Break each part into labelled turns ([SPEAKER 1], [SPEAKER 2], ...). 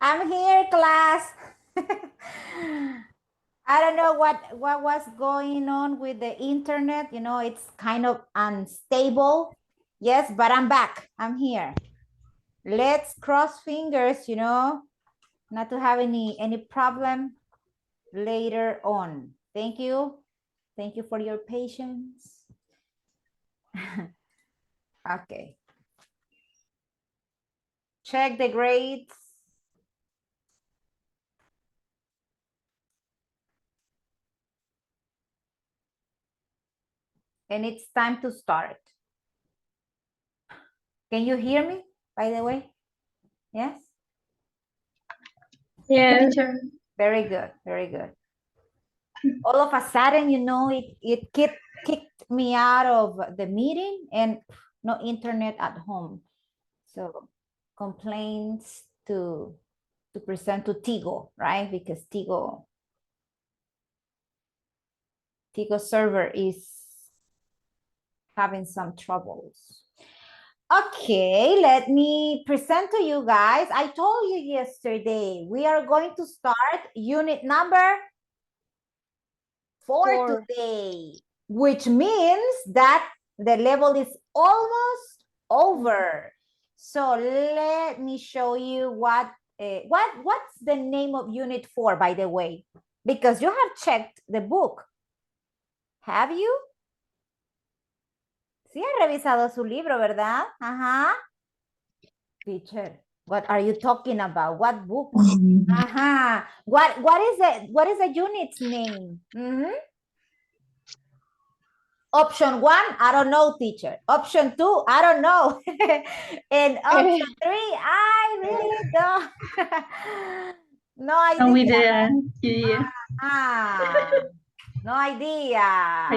[SPEAKER 1] I'm here, class. I don't know what was going on with the internet. You know, it's kind of unstable. Yes, but I'm back. I'm here. Let's cross fingers, you know, not to have any problem later on. Thank you. Thank you for your patience. Okay. Check the grades. And it's time to start. Can you hear me, by the way? Yes?
[SPEAKER 2] Yeah.
[SPEAKER 1] Very good, very good. All of a sudden, you know, it kicked me out of the meeting and no internet at home. So complaints to present to Tigo, right? Because Tigo server is having some troubles. Okay, let me present to you guys. I told you yesterday, we are going to start unit number 4 today, which means that the level is almost over. So let me show you what's the name of unit 4, by the way, because you have checked the book. Have you? Sí, ha revisado su libro, ¿verdad? Ajá. Teacher, what are you talking about? What book? Ajá. What is the unit's name? Option 1, I don't know, teacher. Option 2, I don't know. And option 3, I really don't. No idea.
[SPEAKER 2] With the
[SPEAKER 1] No idea.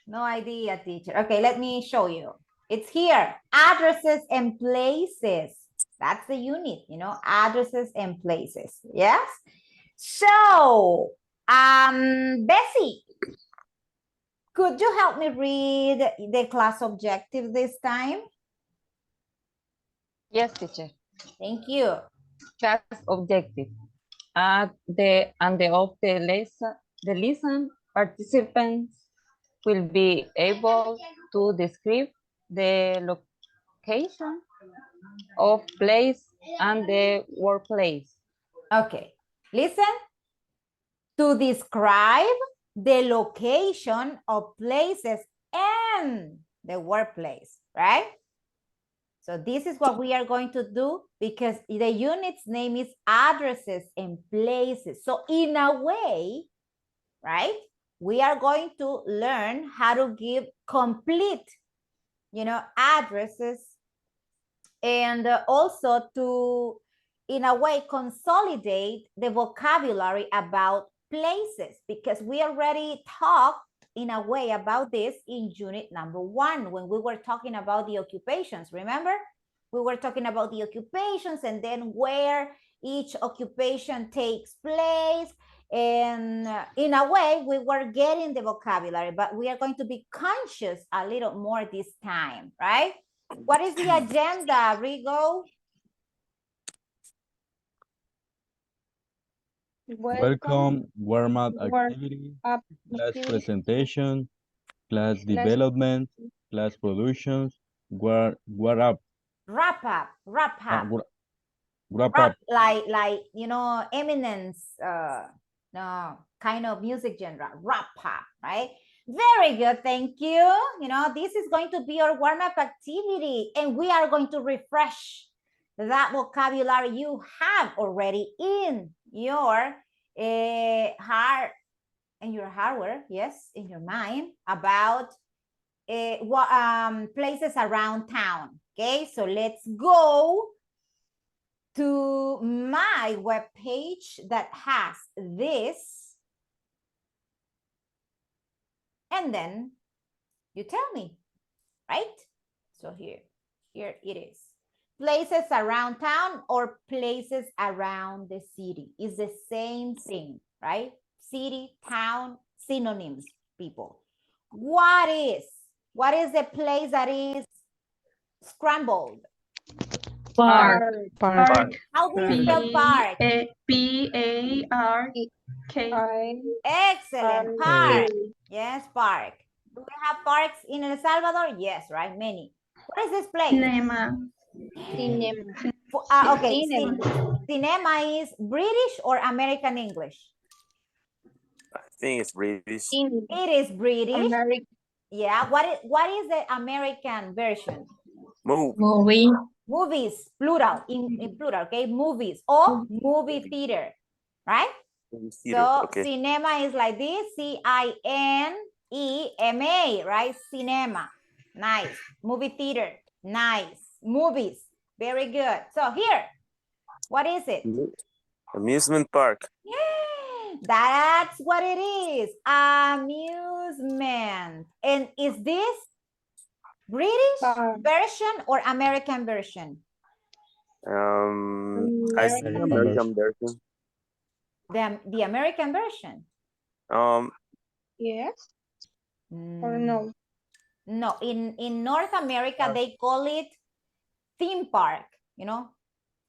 [SPEAKER 1] No idea, teacher. Okay, let me show you. It's here. Addresses and places. That's the unit, you know, addresses and places. Yes? So, Bessie, could you help me read the class objective this time?
[SPEAKER 3] Yes, teacher.
[SPEAKER 1] Thank you.
[SPEAKER 3] Class objective. At the end of the lesson, participants will be able to describe the location of place and the workplace.
[SPEAKER 1] Okay, listen. To describe the location of places and the workplace, right? So this is what we are going to do because the unit's name is addresses and places. So in a way, right, we are going to learn how to give complete, you know, addresses and also to, in a way, consolidate the vocabulary about places because we already talked in a way about this in unit number 1 when we were talking about the occupations. Remember, we were talking about the occupations and then where each occupation takes place, and in a way we were getting the vocabulary, but we are going to be conscious a little more this time, right? What is the agenda, Rigo?
[SPEAKER 4] Welcome, warm-up activity, class presentation, class development, class productions, wrap up.
[SPEAKER 1] Wrap up.
[SPEAKER 4] Wrap up.
[SPEAKER 1] Like you know, Eminence, no, kind of music genre, wrap up, right? Very good, thank you. You know, this is going to be our warm-up activity, and we are going to refresh that vocabulary you have already in your heart, in your hardware, yes, in your mind, about places around town. Okay, so let's go to my webpage that has this, and then you tell me, right? So here it is. Places around town or places around the city is the same thing, right? City, town, synonyms, people. What is the place that is scrambled?
[SPEAKER 3] Park.
[SPEAKER 2] Park.
[SPEAKER 1] How do you spell park?
[SPEAKER 2] P-A-R-K.
[SPEAKER 1] Excellent. Park. Yes, park. Do we have parks in El Salvador? Yes, right? Many. What is this place?
[SPEAKER 2] Cinema.
[SPEAKER 1] Okay. Cinema is British or American English?
[SPEAKER 5] I think it's British.
[SPEAKER 1] It is British. Yeah. What is the American version?
[SPEAKER 2] Movie.
[SPEAKER 1] Movies, plural, in plural, okay? Movies or movie theater, right?
[SPEAKER 5] Theater,
[SPEAKER 1] So
[SPEAKER 5] okay.
[SPEAKER 1] cinema is like this, C-I-N-E-M-A, right? Cinema, nice. Movie theater, nice. Movies, very good. So here, what is it?
[SPEAKER 5] Amusement park.
[SPEAKER 1] Yeah, that's what it is, amusement. And is this British version or American version?
[SPEAKER 5] I see American version.
[SPEAKER 1] The American version?
[SPEAKER 2] Yes. Or
[SPEAKER 1] Mm,
[SPEAKER 2] no?
[SPEAKER 1] No, in North America, they call it theme park,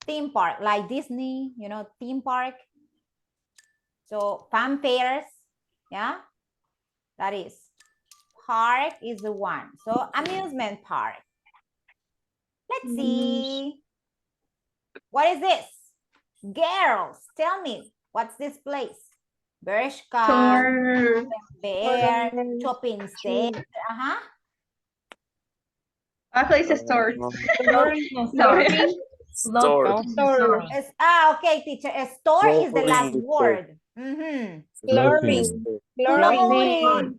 [SPEAKER 1] theme park, like Disney, theme park. So fanfares, yeah, that is. Park is the one. So amusement park. Let's see. What is this? Girls, tell me, what's this place? Bershka, Bear, shopping center.
[SPEAKER 2] Place store.
[SPEAKER 5] Store.
[SPEAKER 1] Okay, teacher. A store is the last word.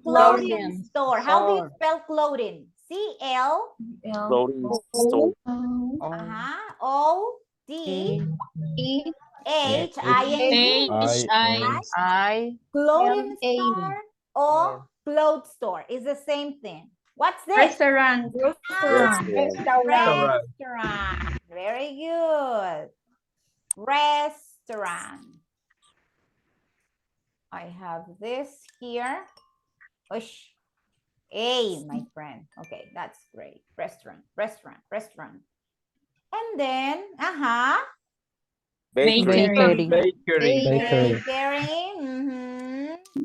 [SPEAKER 1] Clothing store. How do you spell clothing? C-L.
[SPEAKER 5] Clothing store.
[SPEAKER 1] O-D-H-I-N-G. Clothing store or clothes store is the same thing. What's this?
[SPEAKER 2] Restaurant.
[SPEAKER 1] Restaurant. Very good. Restaurant. I have this here. Ush. A, my friend. Okay, that's great. Restaurant. And then,
[SPEAKER 5] Bakery.
[SPEAKER 1] Bakery.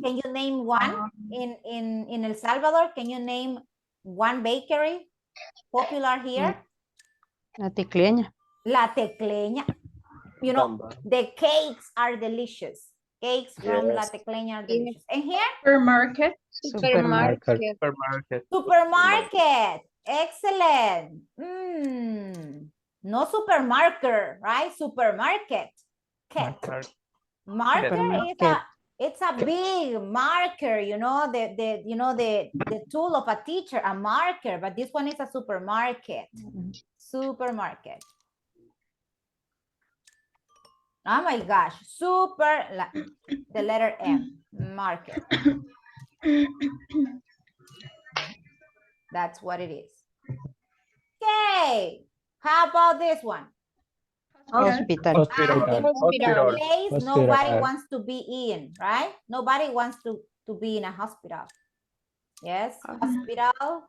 [SPEAKER 1] Can you name one in El Salvador? Can you name one bakery popular here?
[SPEAKER 3] La Tecleña.
[SPEAKER 1] La Tecleña. The cakes are delicious. Cakes from La Tecleña are delicious. And here? Supermarket. Excellent. No supermarket, right? Supermarket. Marker it's a big marker, the tool of a teacher, a marker, but this one is a supermarket. Supermarket. Oh my gosh, the letter M, market. That's what it is. Okay, how about this one?
[SPEAKER 3] Hospital.
[SPEAKER 1] Place nobody wants to be in, right? Nobody wants to be in a hospital. Yes, hospital,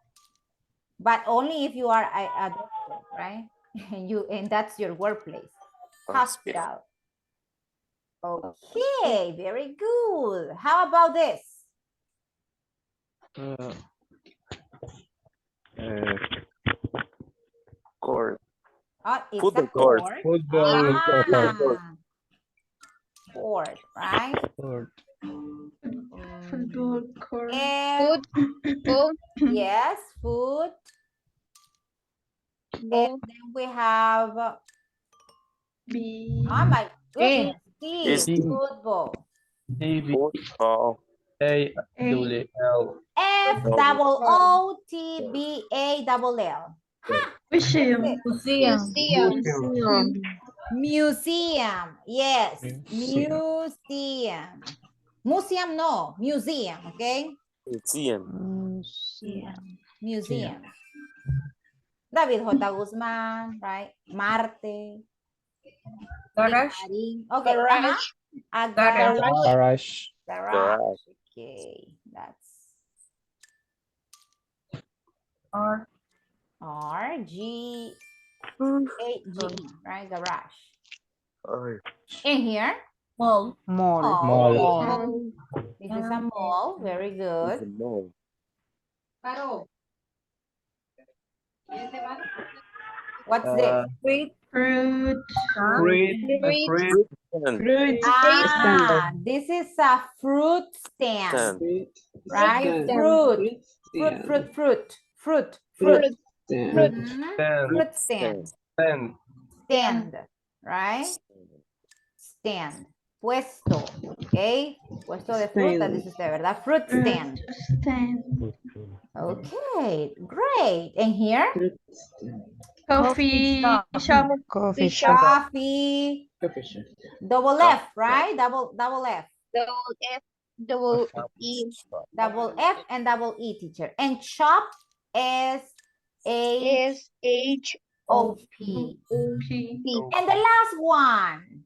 [SPEAKER 1] but only if you are a doctor, right? and that's your workplace. Hospital. Okay, very good. How about this?
[SPEAKER 5] Court.
[SPEAKER 1] It's
[SPEAKER 5] Football
[SPEAKER 1] a
[SPEAKER 5] court.
[SPEAKER 1] Court, right?
[SPEAKER 2] Football court.
[SPEAKER 1] Food. Yes, food. And then we have. Oh my goodness. Football.
[SPEAKER 5] Football.
[SPEAKER 1] F-O-O-T-B-A-L-L. Museum. Yes. Museum, no. Museum, okay? Museum. David J. Guzmán, right? Marte.
[SPEAKER 2] Garage.
[SPEAKER 1] Okay. A garage. Okay. That's R-G-A-R-A-G-E. A-G, right? Garage.
[SPEAKER 5] Ay,
[SPEAKER 1] In here,
[SPEAKER 2] Mall.
[SPEAKER 3] Mall.
[SPEAKER 1] mall. This is a mall. Very
[SPEAKER 5] it's
[SPEAKER 1] good.
[SPEAKER 5] a mall.
[SPEAKER 1] What's this?
[SPEAKER 2] Fruit.
[SPEAKER 5] Fruit stand.
[SPEAKER 1] Ah, this is a fruit stand,
[SPEAKER 5] Stand.
[SPEAKER 1] right? Fruit, fruit. Mhm. Fruit stand. Stand, right? Stand. Puesto, ¿ok? Puesto de fruta, dice usted, ¿verdad? Fruit stand. Okay, great. And here?
[SPEAKER 2] Coffee shop.
[SPEAKER 3] Coffee shop.
[SPEAKER 1] Coffee. Double F, right? Double F. Double F and double E, teacher. And shop is H-O-P. And the last one.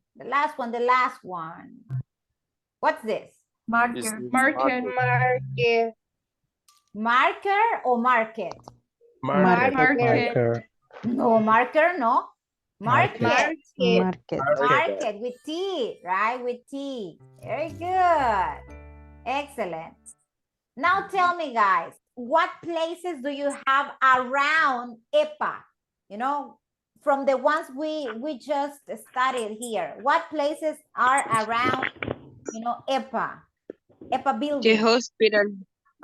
[SPEAKER 1] What's this?
[SPEAKER 5] This
[SPEAKER 2] Marker.
[SPEAKER 5] is
[SPEAKER 1] Marker or market?
[SPEAKER 2] Market.
[SPEAKER 1] No, marker, no. Market.
[SPEAKER 3] Market.
[SPEAKER 1] Market with T, right? With T. Very good. Excellent. Now tell me, guys, what places do you have around EPA? You know, from the ones we just studied here. What places are around, you know, EPA? EPA building.
[SPEAKER 6] hospital.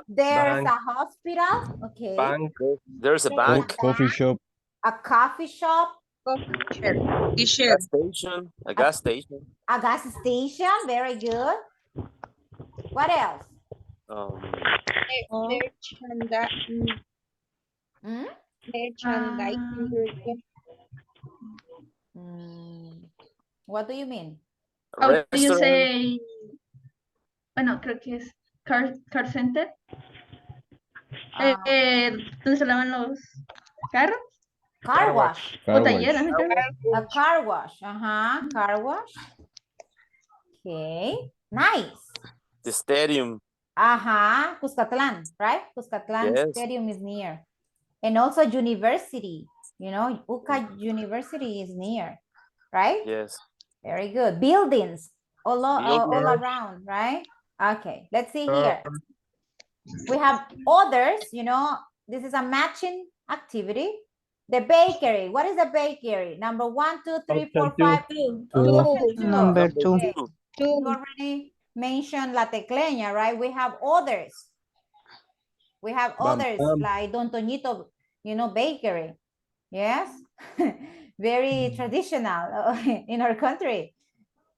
[SPEAKER 1] There's a hospital. Okay.
[SPEAKER 5] There's a bank,
[SPEAKER 4] Coffee shop.
[SPEAKER 1] A coffee shop.
[SPEAKER 6] T-shirt.
[SPEAKER 5] a gas station.
[SPEAKER 1] A gas station. Very good. What else? Hmm? What do you mean?
[SPEAKER 2] How do you
[SPEAKER 5] Restaurant.
[SPEAKER 2] say? Bueno, creo que es car center. ¿Dónde se lavan los carros?
[SPEAKER 1] Car wash.
[SPEAKER 2] O taller, ¿no?
[SPEAKER 1] A car wash. Car wash. Okay. Nice.
[SPEAKER 5] The stadium.
[SPEAKER 1] Cuscatlán, right? Cuscatlán
[SPEAKER 5] Yes.
[SPEAKER 1] Stadium is near. And also university. You know, UCA University is near, right?
[SPEAKER 5] Yes.
[SPEAKER 1] Very good. Buildings all around, right? Okay, let's see here. We have others, you know, this is a matching activity. The bakery. What is the bakery? Number 1, 2, 3, 4, 5.
[SPEAKER 3] Number 2.
[SPEAKER 1] Okay. You already mentioned La Tecleña, right? We have others. We have others like Don Toñito, you know, bakery. Yes. Very traditional in our country.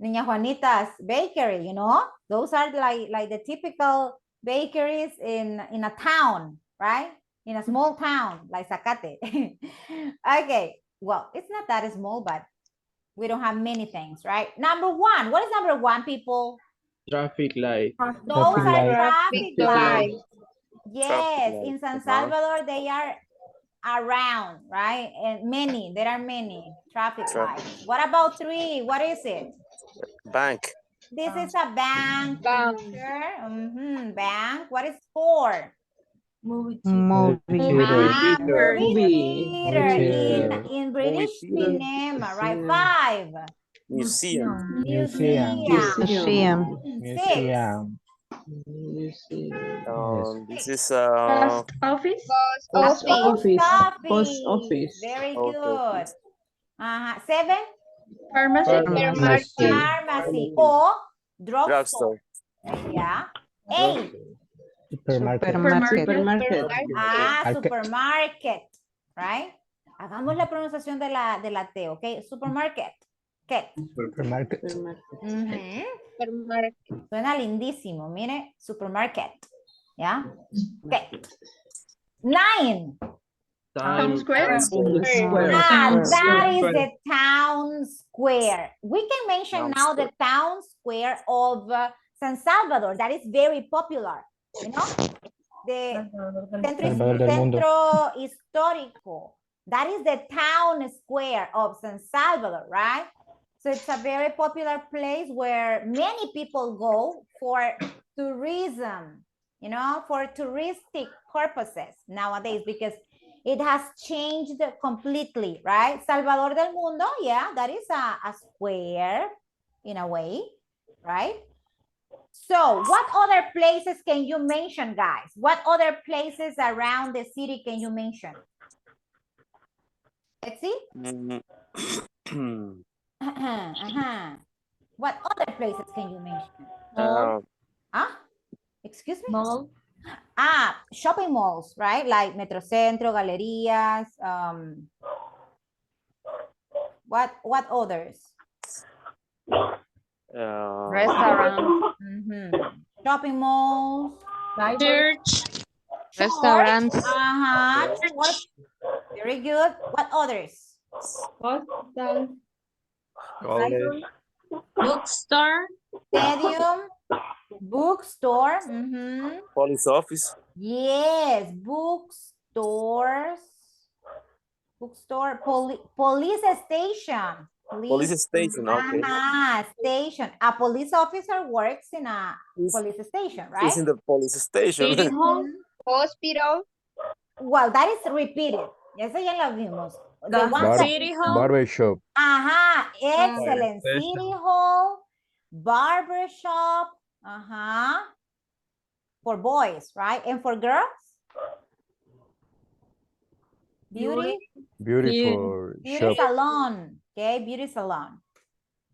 [SPEAKER 1] Niña Juanita's bakery, you know, those are like the typical bakeries in a town, right? In a small town like Zacate. Okay, well, it's not that small, but we don't have many things, right? Number 1, what is number 1, people?
[SPEAKER 7] Traffic light.
[SPEAKER 1] Those are traffic lights. Yes,
[SPEAKER 5] Traffic
[SPEAKER 1] in
[SPEAKER 5] light.
[SPEAKER 1] San Salvador, they are around, right? And there are many traffic lights. What about 3? What is it?
[SPEAKER 5] Bank.
[SPEAKER 1] This is a bank. Sure. Bank. What is 4?
[SPEAKER 3] Movie
[SPEAKER 1] Movie
[SPEAKER 7] Movie
[SPEAKER 1] theater. In British
[SPEAKER 5] theater.
[SPEAKER 1] cinema, right? 5.
[SPEAKER 5] Museum.
[SPEAKER 1] Museum.
[SPEAKER 3] Museum.
[SPEAKER 1] 6.
[SPEAKER 5] This is
[SPEAKER 2] Post office.
[SPEAKER 1] Post office. Very
[SPEAKER 5] Post
[SPEAKER 1] good.
[SPEAKER 5] office.
[SPEAKER 1] 7.
[SPEAKER 2] Pharmacy.
[SPEAKER 1] Pharmacy or drugstore.
[SPEAKER 5] Drugstore.
[SPEAKER 1] Yeah. 8.
[SPEAKER 3] Supermarket.
[SPEAKER 1] Supermarket. Right? Hagamos la pronunciación de la T, ¿ok? Supermarket. Suena lindísimo, mire, supermarket. ¿Ya? Ok. 9.
[SPEAKER 2] Town Square.
[SPEAKER 1] That is the town square. We can mention now the town square of San Salvador. That is very popular. You know, the Centro Histórico. That is the town square of San Salvador, right? So it's a very popular place where many people go for tourism, you know, for touristic purposes nowadays, because It has changed completely, right? Salvador del Mundo, yeah, that is a square in a way, right? So what other places can you mention, guys? What other places around the city can you mention? Let's see. What other places can you mention? Excuse me?
[SPEAKER 6] Mall.
[SPEAKER 1] Shopping malls, right? Like Metrocentro, galerías. What others?
[SPEAKER 6] Restaurant.
[SPEAKER 1] Shopping malls.
[SPEAKER 6] Church.
[SPEAKER 3] Restaurants.
[SPEAKER 1] Church. Very good. What others?
[SPEAKER 2] Hospital.
[SPEAKER 5] College.
[SPEAKER 6] Bookstore.
[SPEAKER 1] Stadium. Bookstore.
[SPEAKER 5] Police office.
[SPEAKER 1] Yes, bookstores. Bookstore. Police station.
[SPEAKER 5] Police station. Okay.
[SPEAKER 1] Station. A police officer works in a police station, right?
[SPEAKER 5] It's in the police station.
[SPEAKER 6] City hall.
[SPEAKER 3] Hospital.
[SPEAKER 1] Well, that is repeated. Eso ya lo vimos. The ones that-
[SPEAKER 6] City hall.
[SPEAKER 4] Barber shop.
[SPEAKER 1] Excellent. City hall, barber shop. For boys, right? And for girls? Beauty?
[SPEAKER 4] Beauty for
[SPEAKER 1] Beauty
[SPEAKER 4] shop.
[SPEAKER 1] salon. Okay, beauty salon.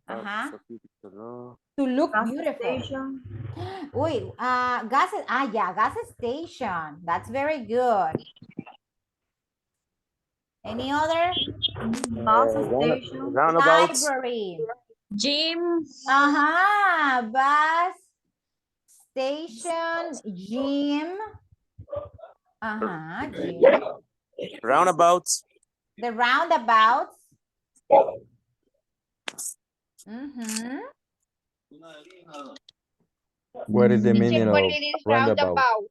[SPEAKER 1] To look beautiful. Gas station. That's very good. Any other?
[SPEAKER 5] Roundabouts.
[SPEAKER 1] Library.
[SPEAKER 6] Gym.
[SPEAKER 1] Bus station, gym. Gym.
[SPEAKER 5] Roundabouts.
[SPEAKER 1] The roundabouts.
[SPEAKER 4] What is the meaning of roundabout?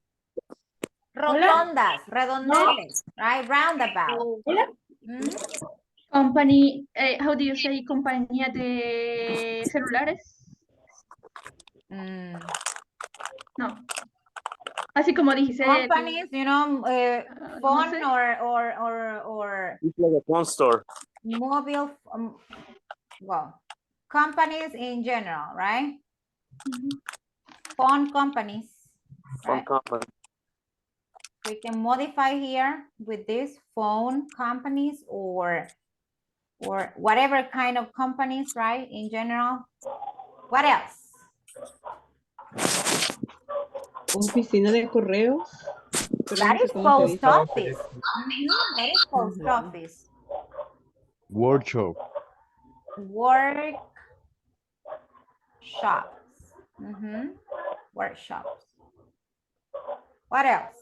[SPEAKER 1] Rotondas, redondeles, right? Roundabout.
[SPEAKER 2] Company, how do you say compañía de celulares? No. Así como dijiste.
[SPEAKER 1] Companies, phone
[SPEAKER 2] sé.
[SPEAKER 5] Or it's like a phone store.
[SPEAKER 1] Mobile, companies in general, right? Phone companies.
[SPEAKER 5] Phone
[SPEAKER 1] Right?
[SPEAKER 5] company.
[SPEAKER 1] We can modify here with this phone companies or whatever kind of companies, right? In general. What else?
[SPEAKER 8] Oficina de correos.
[SPEAKER 1] That is post office. That is post office.
[SPEAKER 4] Workshop.
[SPEAKER 1] Workshops. Workshops. What else?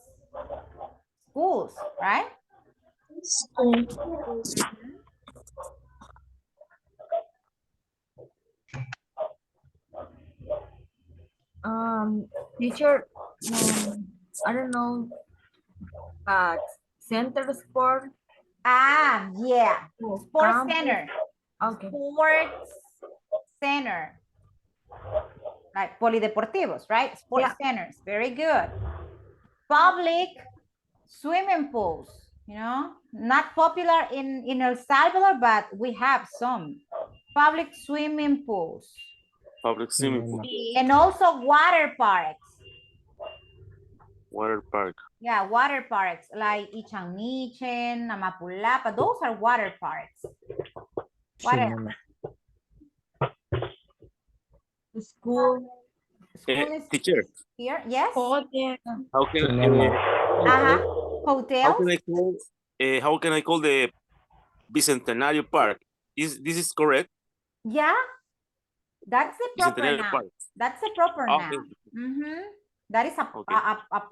[SPEAKER 1] Schools, right?
[SPEAKER 6] School.
[SPEAKER 9] Teacher, I don't know, center sport.
[SPEAKER 1] Yeah. Sports center.
[SPEAKER 9] Okay.
[SPEAKER 1] Sports center. Like polideportivos, right? Sports centers. Very good. Public swimming pools, not popular in El Salvador, but we have some. Public swimming pools.
[SPEAKER 5] Public swimming pool.
[SPEAKER 1] And also water parks.
[SPEAKER 5] Water park.
[SPEAKER 1] Yeah, water parks like Ichanmichen, Amapulapa, those are water parks. What else?
[SPEAKER 9] School.
[SPEAKER 1] School is
[SPEAKER 5] Teacher.
[SPEAKER 1] here, yes?
[SPEAKER 5] How can how can I call the Bicentenario Park? This is correct?
[SPEAKER 1] Yeah, that's the proper
[SPEAKER 5] Bicentenario
[SPEAKER 1] noun.
[SPEAKER 5] Park.
[SPEAKER 1] That's the proper
[SPEAKER 5] Okay.
[SPEAKER 1] noun. That is a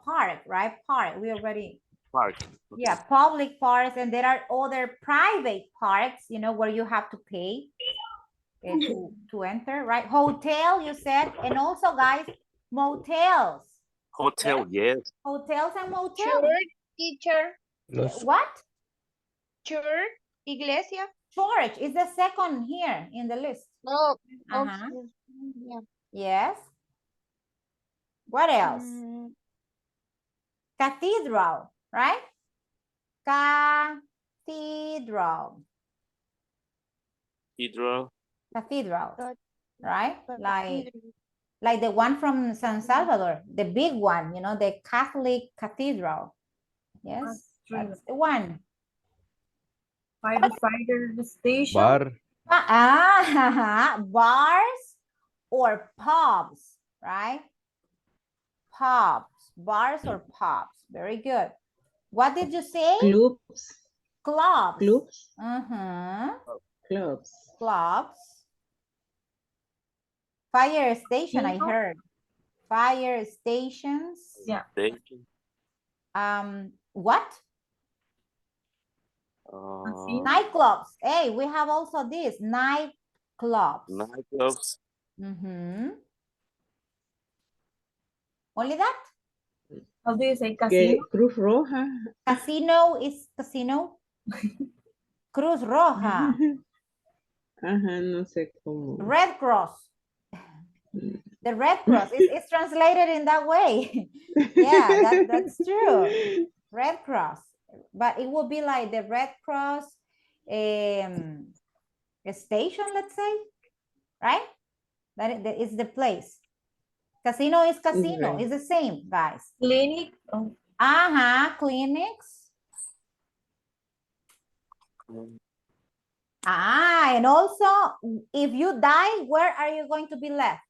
[SPEAKER 1] park, right? Park. We already.
[SPEAKER 5] Park. Okay.
[SPEAKER 1] Yeah, public parks, and there are other private parks, where you have to pay to enter, right? Hotel, you said, and also, guys, motels.
[SPEAKER 5] Hotel, yes.
[SPEAKER 1] Hotels and motels.
[SPEAKER 3] Church, teacher.
[SPEAKER 1] What?
[SPEAKER 3] Church, iglesia.
[SPEAKER 1] Church is the second here in the list.
[SPEAKER 3] No.
[SPEAKER 1] Yeah. Yes. What else? Cathedral, right? Cathedral.
[SPEAKER 5] Cathedral.
[SPEAKER 1] Cathedral,
[SPEAKER 3] Cat-
[SPEAKER 1] right?
[SPEAKER 3] Cathedral.
[SPEAKER 1] Like the one from San Salvador, the big one, you know, the Catholic Cathedral. Yes, that's the one.
[SPEAKER 9] Firefighter station.
[SPEAKER 4] Bar.
[SPEAKER 1] Bars or pubs, right? Pubs, bars or pubs. Very good. What did you say?
[SPEAKER 8] Clubs.
[SPEAKER 1] Clubs.
[SPEAKER 8] Clubs.
[SPEAKER 1] Clubs.
[SPEAKER 8] Clubs.
[SPEAKER 1] Fire station, I
[SPEAKER 9] Casino?
[SPEAKER 1] heard. Fire stations.
[SPEAKER 9] Yeah.
[SPEAKER 5] Station.
[SPEAKER 1] What?
[SPEAKER 9] Casino?
[SPEAKER 1] Nightclubs. Hey, we have also this, nightclubs.
[SPEAKER 5] Nightclubs.
[SPEAKER 1] Only that?
[SPEAKER 9] How do you say
[SPEAKER 8] Que
[SPEAKER 9] casino?
[SPEAKER 8] Cruz Roja.
[SPEAKER 1] Casino is casino. Cruz Roja.
[SPEAKER 8] Ajá, no sé cómo.
[SPEAKER 1] Red Cross. The Red Cross is translated in that way. Yeah, that's true. Red Cross. But it would be like the Red Cross station, let's say, right? That is the place. Casino is casino.
[SPEAKER 8] Okay.
[SPEAKER 1] It's the same, guys.
[SPEAKER 9] Clinic? Oh,
[SPEAKER 1] Clinics. And also, if you die, where are you going to be left?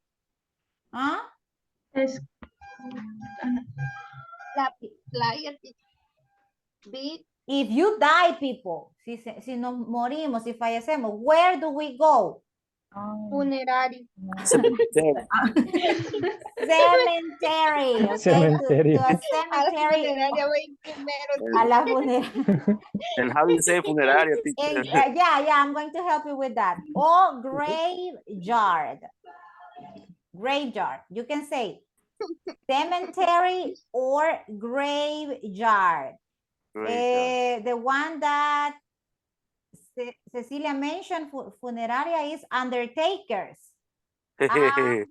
[SPEAKER 1] Huh?
[SPEAKER 2] Es,
[SPEAKER 3] La playa. Beach.
[SPEAKER 1] If you die, people, si nos morimos, si fallecemos, where do we go?
[SPEAKER 3] Funerario.
[SPEAKER 1] Cemetery. Okay,
[SPEAKER 4] Cemetery.
[SPEAKER 1] to a
[SPEAKER 3] A la
[SPEAKER 1] cemetery.
[SPEAKER 3] funeraria voy primero.
[SPEAKER 1] A la funeraria.
[SPEAKER 5] And how do you say funeraria, teacher?
[SPEAKER 1] Yeah, I'm going to help you with that. Or graveyard. Graveyard. You can say cemetery or graveyard. The one that Cecilia mentioned, funeraria, is undertakers. Undertakers,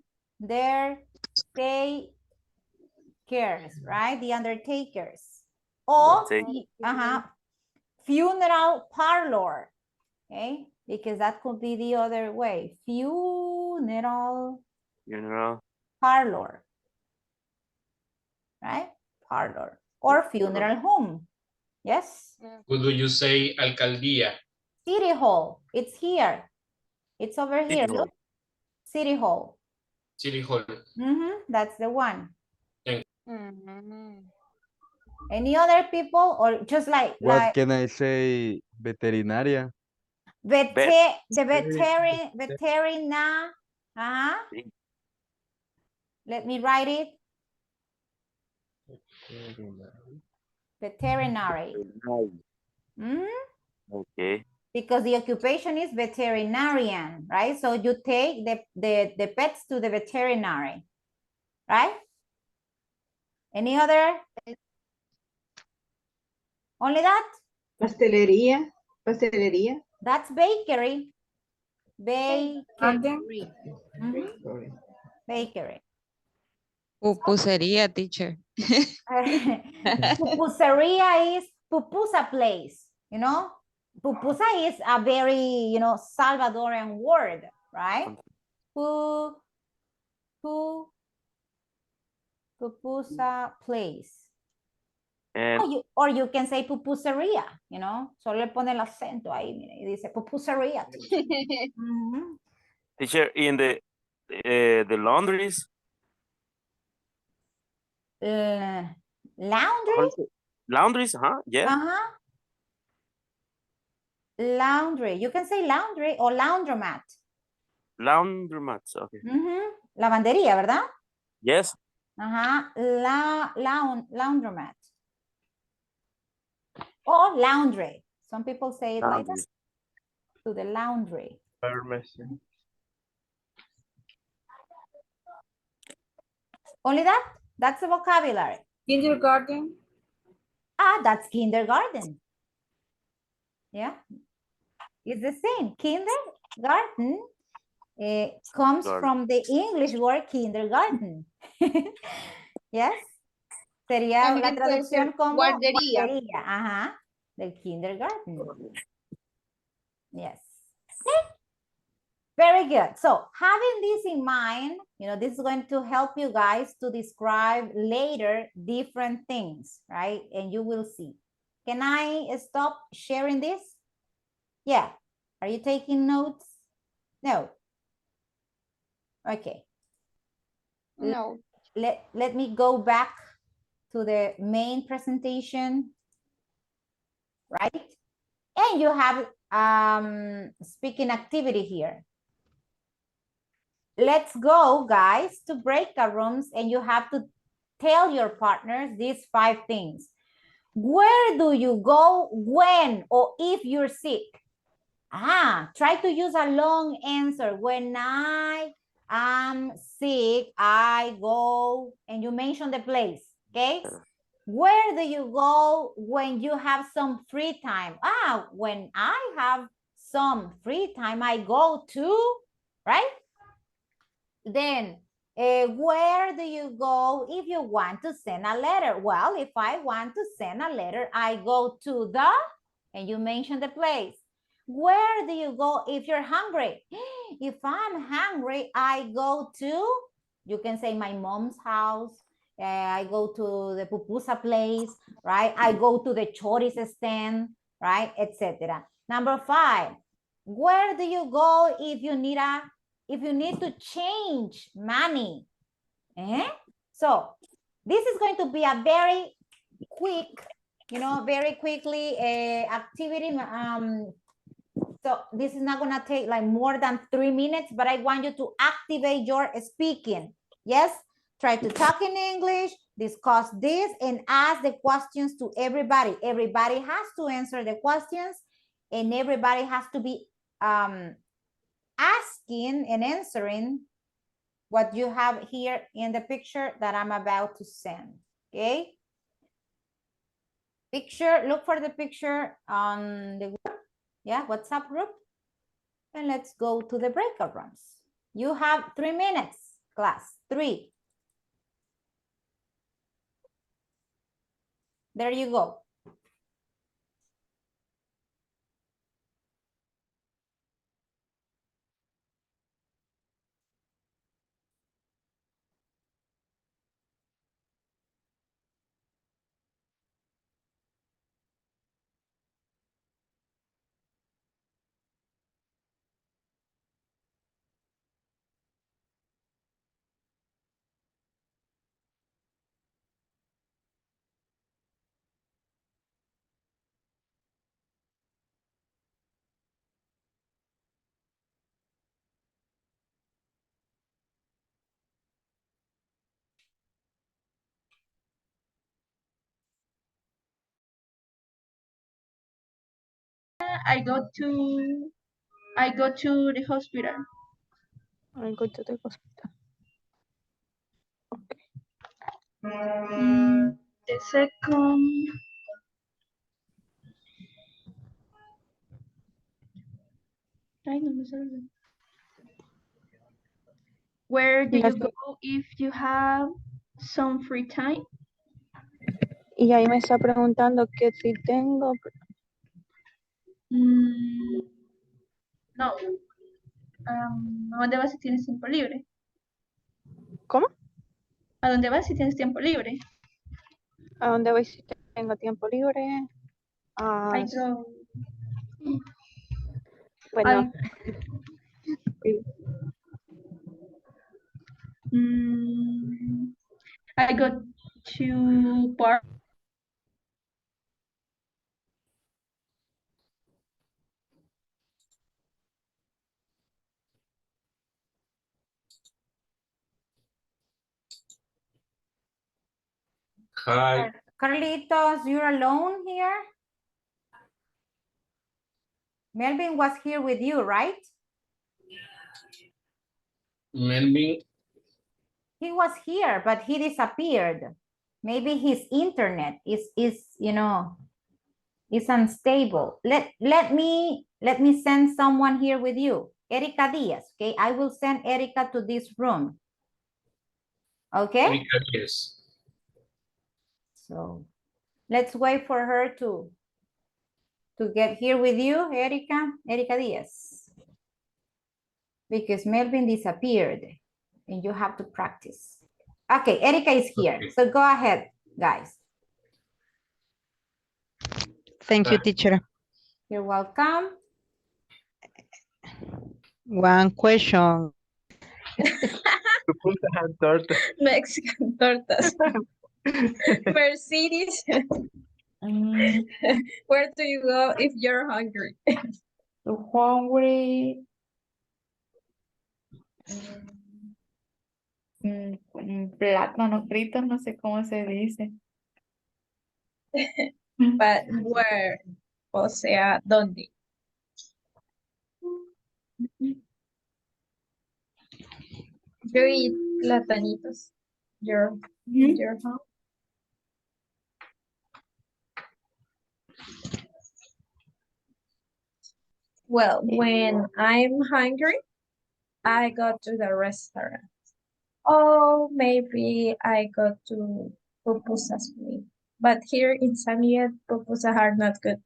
[SPEAKER 1] right? The undertakers. Or funeral parlor. Okay, because that could be the other way. Funeral parlor. Right? Parlor. Or funeral home. Yes?
[SPEAKER 10] What do you say alcaldía?
[SPEAKER 1] City hall. It's here. It's over here.
[SPEAKER 5] City hall.
[SPEAKER 1] Look. City hall.
[SPEAKER 10] City hall.
[SPEAKER 1] That's the one.
[SPEAKER 3] Mhm.
[SPEAKER 1] Any other people? Or just like
[SPEAKER 4] What can I say? Veterinaria.
[SPEAKER 1] the veterina. Let me write it. Veterinary.
[SPEAKER 5] Okay.
[SPEAKER 1] Because the occupation is veterinarian, right? So you take the pets to the veterinary, right? Any other? Only that?
[SPEAKER 8] Pastelería. Pastelería.
[SPEAKER 1] That's bakery. Bakery. Bakery.
[SPEAKER 11] Pupusería, teacher.
[SPEAKER 1] Pupuseria is pupusa place, you know? Pupusa is a very, Salvadorian word, right? Pupusa place.
[SPEAKER 5] And
[SPEAKER 1] Or you can say pupuseria, Solo le pone el acento ahí, mire, y dice pupuseria.
[SPEAKER 5] teacher, in the laundries.
[SPEAKER 1] Laundry?
[SPEAKER 5] Laundries, yeah.
[SPEAKER 1] Laundry. You can say laundry or laundromat.
[SPEAKER 5] Laundromats, okay.
[SPEAKER 1] Lavandería, ¿verdad?
[SPEAKER 5] Yes.
[SPEAKER 1] Laundromat. Or laundry. Some people say it like that. To the laundry.
[SPEAKER 7] Pharmacy.
[SPEAKER 1] Only that? That's the vocabulary.
[SPEAKER 9] Kindergarten.
[SPEAKER 1] That's kindergarten. Yeah. It's the same. Kindergarten comes from the English word kindergarten. Yes. Sería la
[SPEAKER 3] También puede
[SPEAKER 1] traducción
[SPEAKER 3] ser
[SPEAKER 1] como
[SPEAKER 3] guardería.
[SPEAKER 1] guardería. del kindergarten. Yes. Okay. Very good. So having this in mind, this is going to help you guys to describe later different things, right? And you will see. Can I stop sharing this? Yeah. Are you taking notes? No. Okay.
[SPEAKER 3] No.
[SPEAKER 1] Let me go back to the main presentation, right? And you have speaking activity here. Let's go, guys, to breakout rooms, and you have to tell your partners these 5 things. Where do you go when or if you're sick? Try to use a long answer. When I am sick, I go, and you mention the place, okay? Where do you go when you have some free time? When I have some free time, I go to, right? Then, where do you go if you want to send a letter? Well, if I want to send a letter, I go to the, and you mention the place. Where do you go if you're hungry? If I'm hungry, I go to, you can say my mom's house. I go to the pupusa place, right? I go to the chorizo stand, right? Etc. Number 5, where do you go if you need to change money? So this is going to be a very quick, very quickly activity. So this is not going to take like more than 3 minutes, but I want you to activate your speaking. Yes, try to talk in English, discuss this, and ask the questions to everybody. Everybody has to answer the questions, and everybody has to be asking and answering what you have here in the picture that I'm about to send, okay? Picture, look for the picture on the WhatsApp group, and let's go to the breakout rooms. You have 3 minutes, class, 3. There you go.
[SPEAKER 2] I go to the hospital.
[SPEAKER 11] I go to the hospital. Okay.
[SPEAKER 2] The second, ay, no me sale. Where do you go if you have some free time?
[SPEAKER 11] Y ahí me está preguntando que si tengo.
[SPEAKER 2] No. ¿A dónde vas si tienes tiempo libre?
[SPEAKER 11] ¿Cómo?
[SPEAKER 2] ¿A dónde vas si tienes tiempo libre?
[SPEAKER 11] ¿A dónde voy si tengo tiempo libre?
[SPEAKER 2] Ay, pero...
[SPEAKER 11] Bueno.
[SPEAKER 2] I go to park.
[SPEAKER 10] Hi,
[SPEAKER 1] Carlitos, you're alone here? Melvin was here with you, right?
[SPEAKER 10] Melvin.
[SPEAKER 1] He was here, but he disappeared. Maybe his internet is unstable. Let me send someone here with you. Erika Diaz, okay? I will send Erika to this room. Okay?
[SPEAKER 10] Erika, yes.
[SPEAKER 1] So let's wait for her to to get here with you, Erika Diaz. Because Melvin disappeared and you have to practice. Okay, Erika is here. So go ahead, guys.
[SPEAKER 11] Thank you, teacher.
[SPEAKER 1] You're welcome.
[SPEAKER 11] One question.
[SPEAKER 6] Mexican tortas. Mercedes. Where do you go if you're hungry?
[SPEAKER 9] So hungry. Plátano frito, no sé cómo se dice.
[SPEAKER 6] But where? O sea, ¿dónde? Yo eat platanitos. Your home? Well, when I'm hungry, I go to the restaurant. Oh, maybe I go to pupusas. But here in San Miguel, pupusas are not good.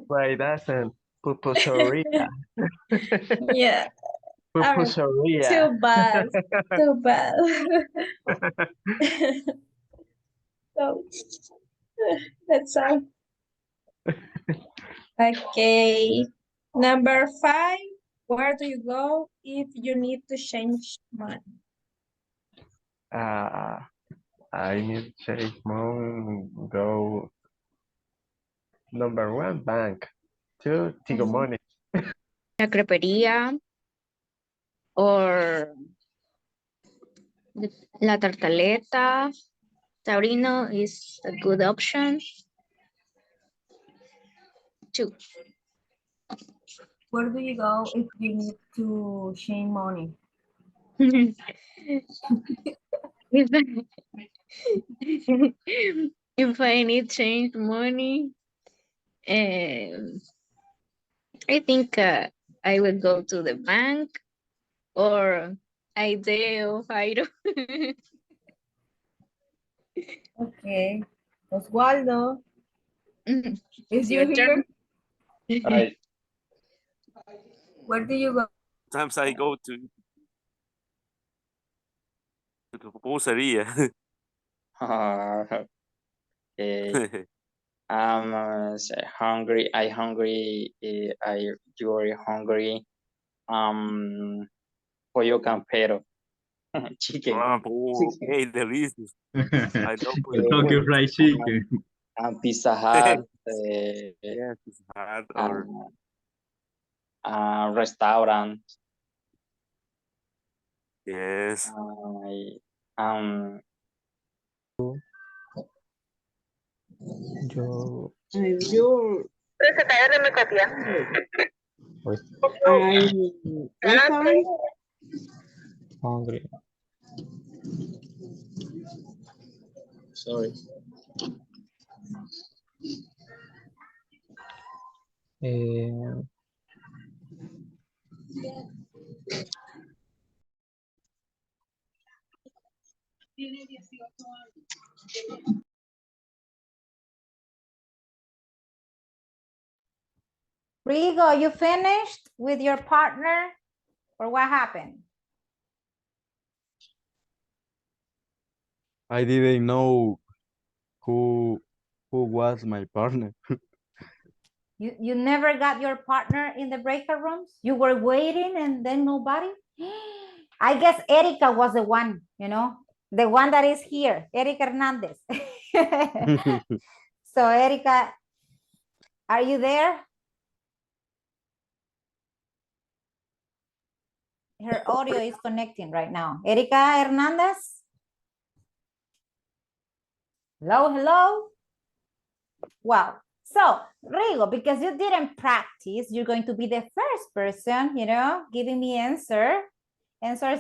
[SPEAKER 7] Why doesn't? Pupuseria.
[SPEAKER 6] Yeah,
[SPEAKER 7] Pupuseria.
[SPEAKER 6] too bad. Too bad. So that's all. Okay. Number 5. Where do you go if you need to change money?
[SPEAKER 7] I need to take money, go number 1, bank. 2, Tigo money.
[SPEAKER 6] La crepería or la tartaleta. Taurino is a good option. 2.
[SPEAKER 9] Where do you go if you need to change money?
[SPEAKER 6] If I need change money, I think I will go to the bank or Ideo, Jairo.
[SPEAKER 9] Okay. Oswaldo, is
[SPEAKER 6] It's
[SPEAKER 9] you
[SPEAKER 6] your turn.
[SPEAKER 9] here?
[SPEAKER 10] I
[SPEAKER 9] Where do you go?
[SPEAKER 5] Sometimes I go to pupuseria.
[SPEAKER 10] okay. I'm hungry. I hungry. You are hungry. Pollo campero. Chicken.
[SPEAKER 5] Okay, delicious. I love
[SPEAKER 4] Kentucky Fried Chicken.
[SPEAKER 10] And Pizza Hut.
[SPEAKER 5] Yes, it's hard or
[SPEAKER 10] Restaurant.
[SPEAKER 5] yes.
[SPEAKER 8] Your restaurant.
[SPEAKER 7] Hungry. Sorry.
[SPEAKER 1] Rigo, you finished with your partner or what happened?
[SPEAKER 4] I didn't know who was my partner.
[SPEAKER 1] You never got your partner in the breakout rooms? You were waiting and then nobody? I guess Erika was the one, you know, the one that is here, Erika Hernandez. So Erika, are you there? Her audio is connecting right now. Erika Hernandez? Hello, hello? Wow. So, Rigo, because you didn't practice, you're going to be the first person, you know, giving me answers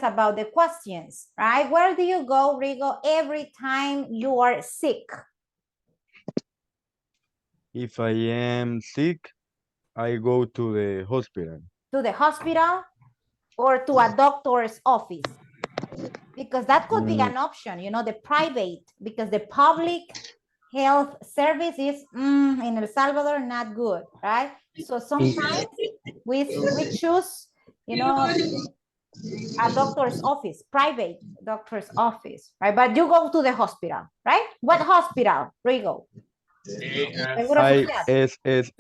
[SPEAKER 1] about the questions, right? Where do you go, Rigo, every time you are sick?
[SPEAKER 4] If I am sick, I go to the hospital.
[SPEAKER 1] To the hospital or to a doctor's office? Because that could be an option, you know, the private, because the public health service is in El Salvador not good, right? So sometimes we choose, you know, a doctor's office, private doctor's office, right? But you go to the hospital, right? What hospital, Rigo? Seguro Social.
[SPEAKER 4] ISSS.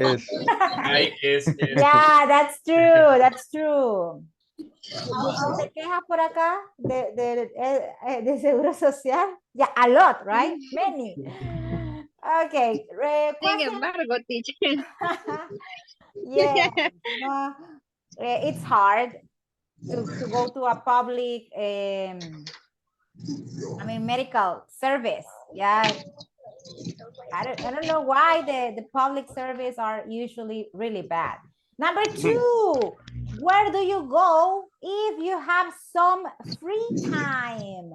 [SPEAKER 1] Yeah, that's true, that's true. ¿Aún te quejas por acá de Seguro Social? Yeah, a lot, right? Many. Okay.
[SPEAKER 3] Sin
[SPEAKER 1] Question.
[SPEAKER 3] embargo, teacher.
[SPEAKER 1] Yeah, you know, it's hard to go to a public, I mean, medical service. Yeah, I don't know why the public service are usually really bad. Number 2, where do you go if you have some free time?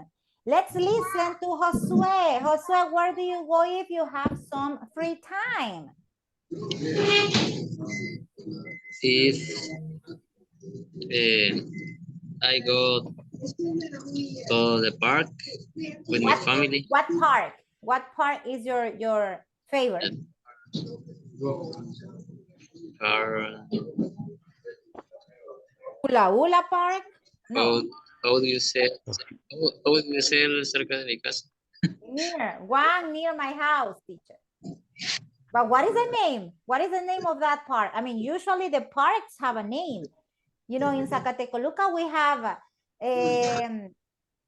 [SPEAKER 1] Let's listen to Josue. Josue, where do you go if you have some free time?
[SPEAKER 12] If I go to the park with my family.
[SPEAKER 1] What park? What park is your favorite? Hula Hula Park? No.
[SPEAKER 12] How do you say? How do you say cerca de mi casa?
[SPEAKER 1] Near my house, teacher. But what is the name? What is the name of that park? I mean, usually the parks have a name. You know, in Zacatecoluca, we have José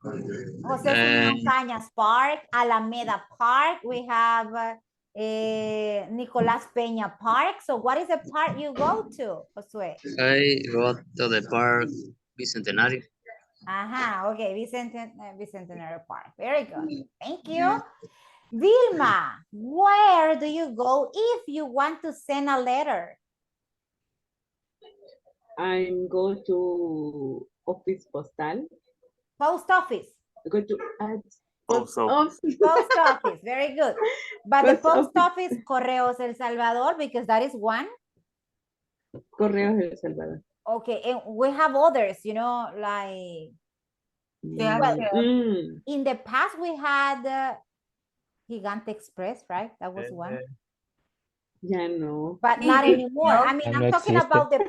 [SPEAKER 1] Simeón Cañas Park, Alameda Park. We have Nicolás Peña Park. So what is the park you go to, Josué?
[SPEAKER 12] I go to the park Bicentenario.
[SPEAKER 1] Okay, Bicentenario Park. Very good. Thank you. Vilma, where do you go if you want to send a letter?
[SPEAKER 8] I'm going to office postal.
[SPEAKER 1] Post office.
[SPEAKER 8] Go to
[SPEAKER 1] post office. Very good. But the post office, Correos El Salvador, because that is one.
[SPEAKER 8] Correos El Salvador.
[SPEAKER 1] Okay, and we have others, you know, like, well, in the past we had Gigante Express, right? That was one.
[SPEAKER 8] Ya no.
[SPEAKER 1] But not anymore.
[SPEAKER 4] No.
[SPEAKER 1] I mean,
[SPEAKER 4] No
[SPEAKER 1] I'm talking
[SPEAKER 4] existe.
[SPEAKER 1] about the...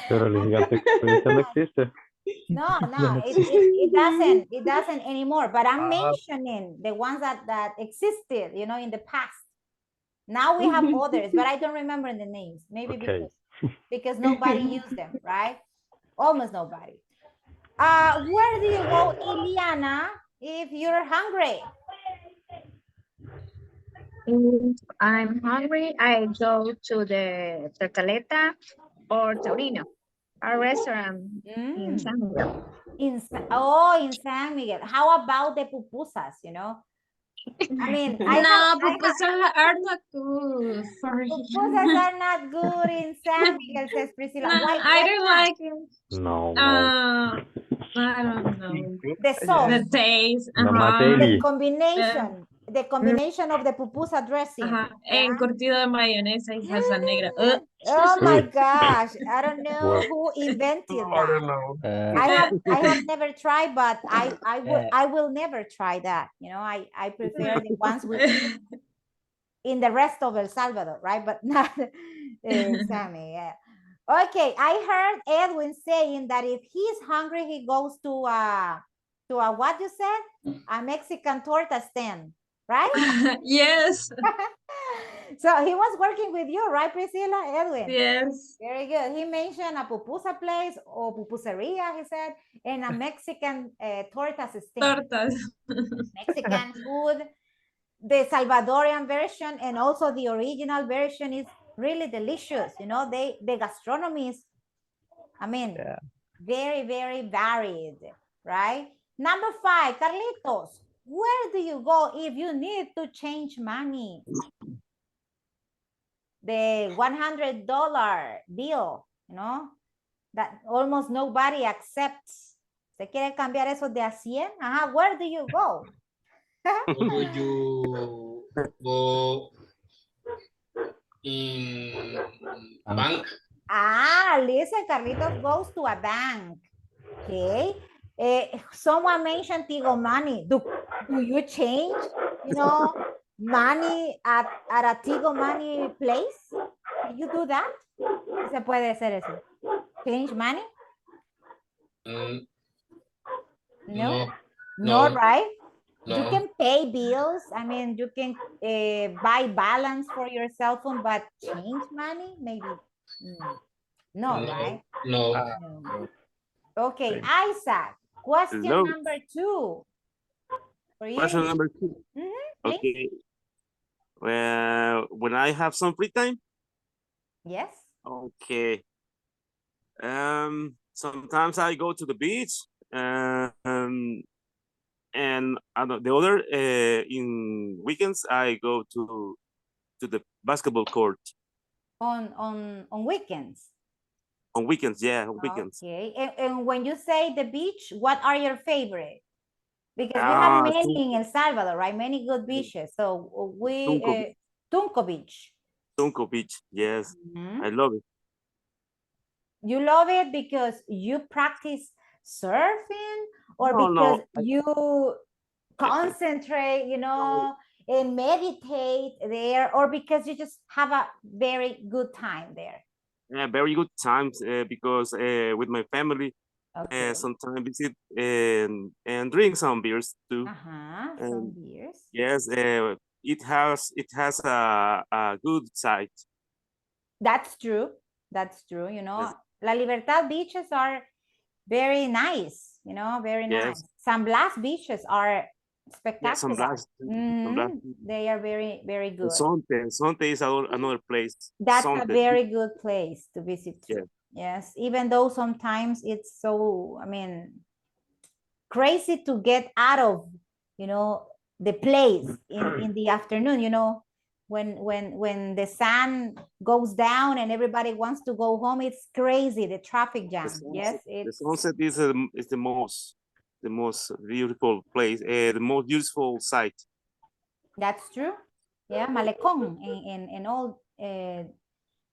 [SPEAKER 4] Pero el Gigante Express no existe.
[SPEAKER 1] No,
[SPEAKER 4] no
[SPEAKER 1] it doesn't anymore. But I'm mentioning the ones that existed, you know, in the past. Now we have others, but I don't remember the names. Maybe because nobody used them, right? Almost nobody. Where do you go, Iliana, if you're hungry?
[SPEAKER 6] If I'm hungry, I go to the Tortaleta or Taurino, a restaurant in San Miguel.
[SPEAKER 1] In San Miguel. How about the pupusas, you know? I mean,
[SPEAKER 6] pupusas are not good. Sorry.
[SPEAKER 1] Pupusas are not good in San Miguel, says Priscilla.
[SPEAKER 6] No,
[SPEAKER 1] why
[SPEAKER 6] don't
[SPEAKER 1] not?
[SPEAKER 6] like it.
[SPEAKER 4] No.
[SPEAKER 6] I don't know.
[SPEAKER 1] The sauce.
[SPEAKER 6] The taste.
[SPEAKER 1] The combination of the pupusa dressing.
[SPEAKER 6] Encurtido de mayonesa y salsa negra.
[SPEAKER 1] Oh my gosh. I don't know who invented that.
[SPEAKER 7] I don't know.
[SPEAKER 1] I have never tried, but I will never try that. You know, I prefer the ones we eat in the rest of El Salvador, right? But not San Miguel. Okay, I heard Edwin saying that if he's hungry, he goes to a what you said? A Mexican torta stand, right?
[SPEAKER 6] Yes.
[SPEAKER 1] So he was working with you, right, Priscilla, Edwin?
[SPEAKER 6] Yes.
[SPEAKER 1] Very good. He mentioned a pupusa place or pupuseria, he said, and a Mexican tortas stand.
[SPEAKER 6] Tortas.
[SPEAKER 1] Mexican food. The Salvadorian version and also the original version is really delicious. You know, the gastronomy is, I mean, very, very varied, right? Number 5, Carlitos, where do you go if you need to change money? The $100 bill, you know, that almost nobody accepts. ¿Se quiere cambiar eso de a 100? Where do you go?
[SPEAKER 12] You go in bank.
[SPEAKER 1] Listen, Carlitos goes to a bank. Okay. Someone mentioned Tigo Money. Do you change, you know, money at a Tigo money place? Can you do that? ¿Se puede hacer eso? Change money? No? No, right? You
[SPEAKER 12] No.
[SPEAKER 1] can pay bills. I mean, you can buy balance for your cell phone, but change money? Maybe. No, right?
[SPEAKER 12] No.
[SPEAKER 1] No. Okay, Isaac, question
[SPEAKER 5] Hello.
[SPEAKER 1] number 2. For you.
[SPEAKER 5] Question number 2.
[SPEAKER 1] Please.
[SPEAKER 5] Okay. Well, when I have some free time,
[SPEAKER 1] Yes.
[SPEAKER 5] okay. Sometimes I go to the beach. And the other in weekends I go to the basketball court.
[SPEAKER 1] On weekends.
[SPEAKER 5] On weekends, yeah, on weekends.
[SPEAKER 1] Okay. And when you say the beach, what are your favorite? Because we have many in El Salvador, right? Many good beaches. So we Tunco Beach.
[SPEAKER 5] Tunco Beach, yes. I love it.
[SPEAKER 1] You love it because you practice surfing, or
[SPEAKER 5] No,
[SPEAKER 1] because
[SPEAKER 5] no.
[SPEAKER 1] you concentrate, you know, and meditate there, or because you just have a very good time there?
[SPEAKER 5] Yeah, very good times because with my family, sometimes visit and drink some beers too.
[SPEAKER 1] Some beers.
[SPEAKER 5] Yes, it has a good side.
[SPEAKER 1] That's true. That's true. You know, La Libertad beaches are very nice, you know, very nice. San Blas beaches are spectacular.
[SPEAKER 5] San Blas.
[SPEAKER 1] They are very, very good.
[SPEAKER 5] Sonte is another place.
[SPEAKER 1] That's
[SPEAKER 5] Sonte.
[SPEAKER 1] a very good place to visit too. Yes, even though sometimes it's so, I mean, crazy to get out of, you know, the place in the afternoon, you know, when the sun goes down and everybody wants to go home, it's crazy, the traffic jam. Yes,
[SPEAKER 5] the sunset is the most beautiful place, the most useful site.
[SPEAKER 1] That's true. Yeah, Malecón and all. I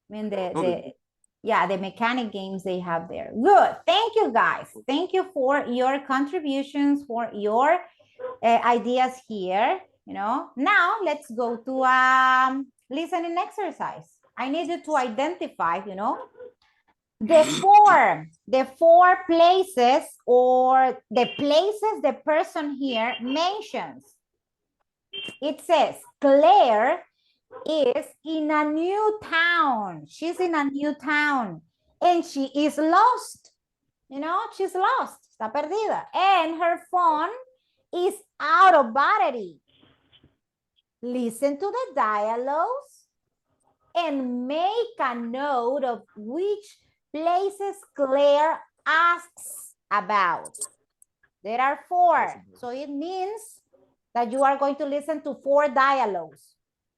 [SPEAKER 1] mean the mechanic games they have there. Good. Thank you, guys. Thank you for your contributions, for your ideas here. You know, now let's go to listening exercise. I need you to identify, you know, the four places, or the places the person here mentions. It says Claire is in a new town. She's in a new town and she is lost. You know, she's lost. Está perdida. And her phone is out of battery. Listen to the dialogues and make a note of which places Claire asks about. There are 4. So it means that you are going to listen to 4 dialogues.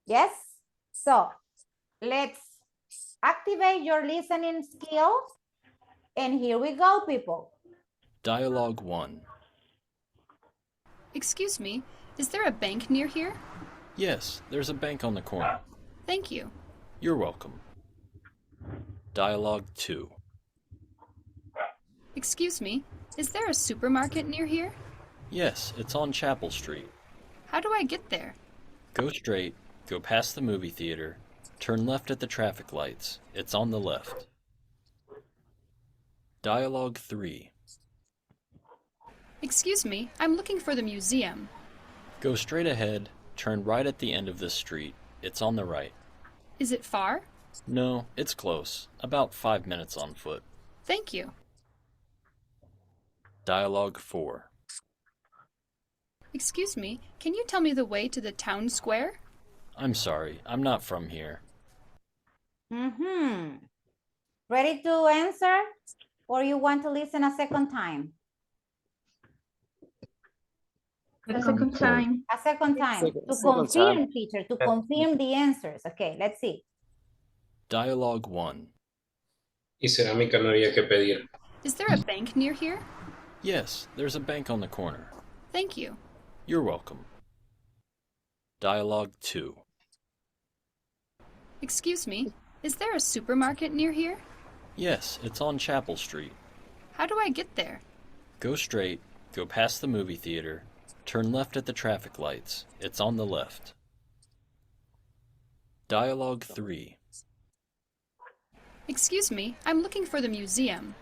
[SPEAKER 1] Yes? So let's activate your listening skills. And here we go, people.
[SPEAKER 13] Dialogue 1.
[SPEAKER 14] Excuse me, is there a bank near here?
[SPEAKER 13] Yes, there's a bank on the corner.
[SPEAKER 14] Thank you.
[SPEAKER 13] You're welcome. Dialogue 2.
[SPEAKER 14] Excuse me, is there a supermarket near here?
[SPEAKER 13] Yes, it's on Chapel Street.
[SPEAKER 14] How do I get there?
[SPEAKER 13] Go straight, go past the movie theater, turn left at the traffic lights. It's on the left. Dialogue 3.
[SPEAKER 14] Excuse me, I'm looking for the museum.
[SPEAKER 13] Go straight ahead, turn right at the end of this street. It's on the right.
[SPEAKER 14] Is it far?
[SPEAKER 13] No, it's close. About 5 minutes on foot.
[SPEAKER 14] Thank you.
[SPEAKER 13] Dialogue 4.
[SPEAKER 14] Excuse me, can you tell me the way to the town square?
[SPEAKER 13] I'm sorry, I'm not from here.
[SPEAKER 1] Ready to answer? Or you want to listen a second time?
[SPEAKER 2] A second time.
[SPEAKER 1] A second time. To confirm, teacher, to confirm the answers. Okay, let's see.
[SPEAKER 13] Dialogue 1.
[SPEAKER 12] Y cerámica no había que pedir.
[SPEAKER 14] Is there a bank near here?
[SPEAKER 13] Yes, there's a bank on the corner.
[SPEAKER 14] Thank you.
[SPEAKER 13] You're welcome. Dialogue 2.
[SPEAKER 14] Excuse me, is there a supermarket near here?
[SPEAKER 13] Yes, it's on Chapel Street.
[SPEAKER 14] How do I get there?
[SPEAKER 13] Go straight, go past the movie theater, turn left at the traffic lights. It's on the left. Dialogue 3.
[SPEAKER 14] Excuse me, I'm looking for the museum.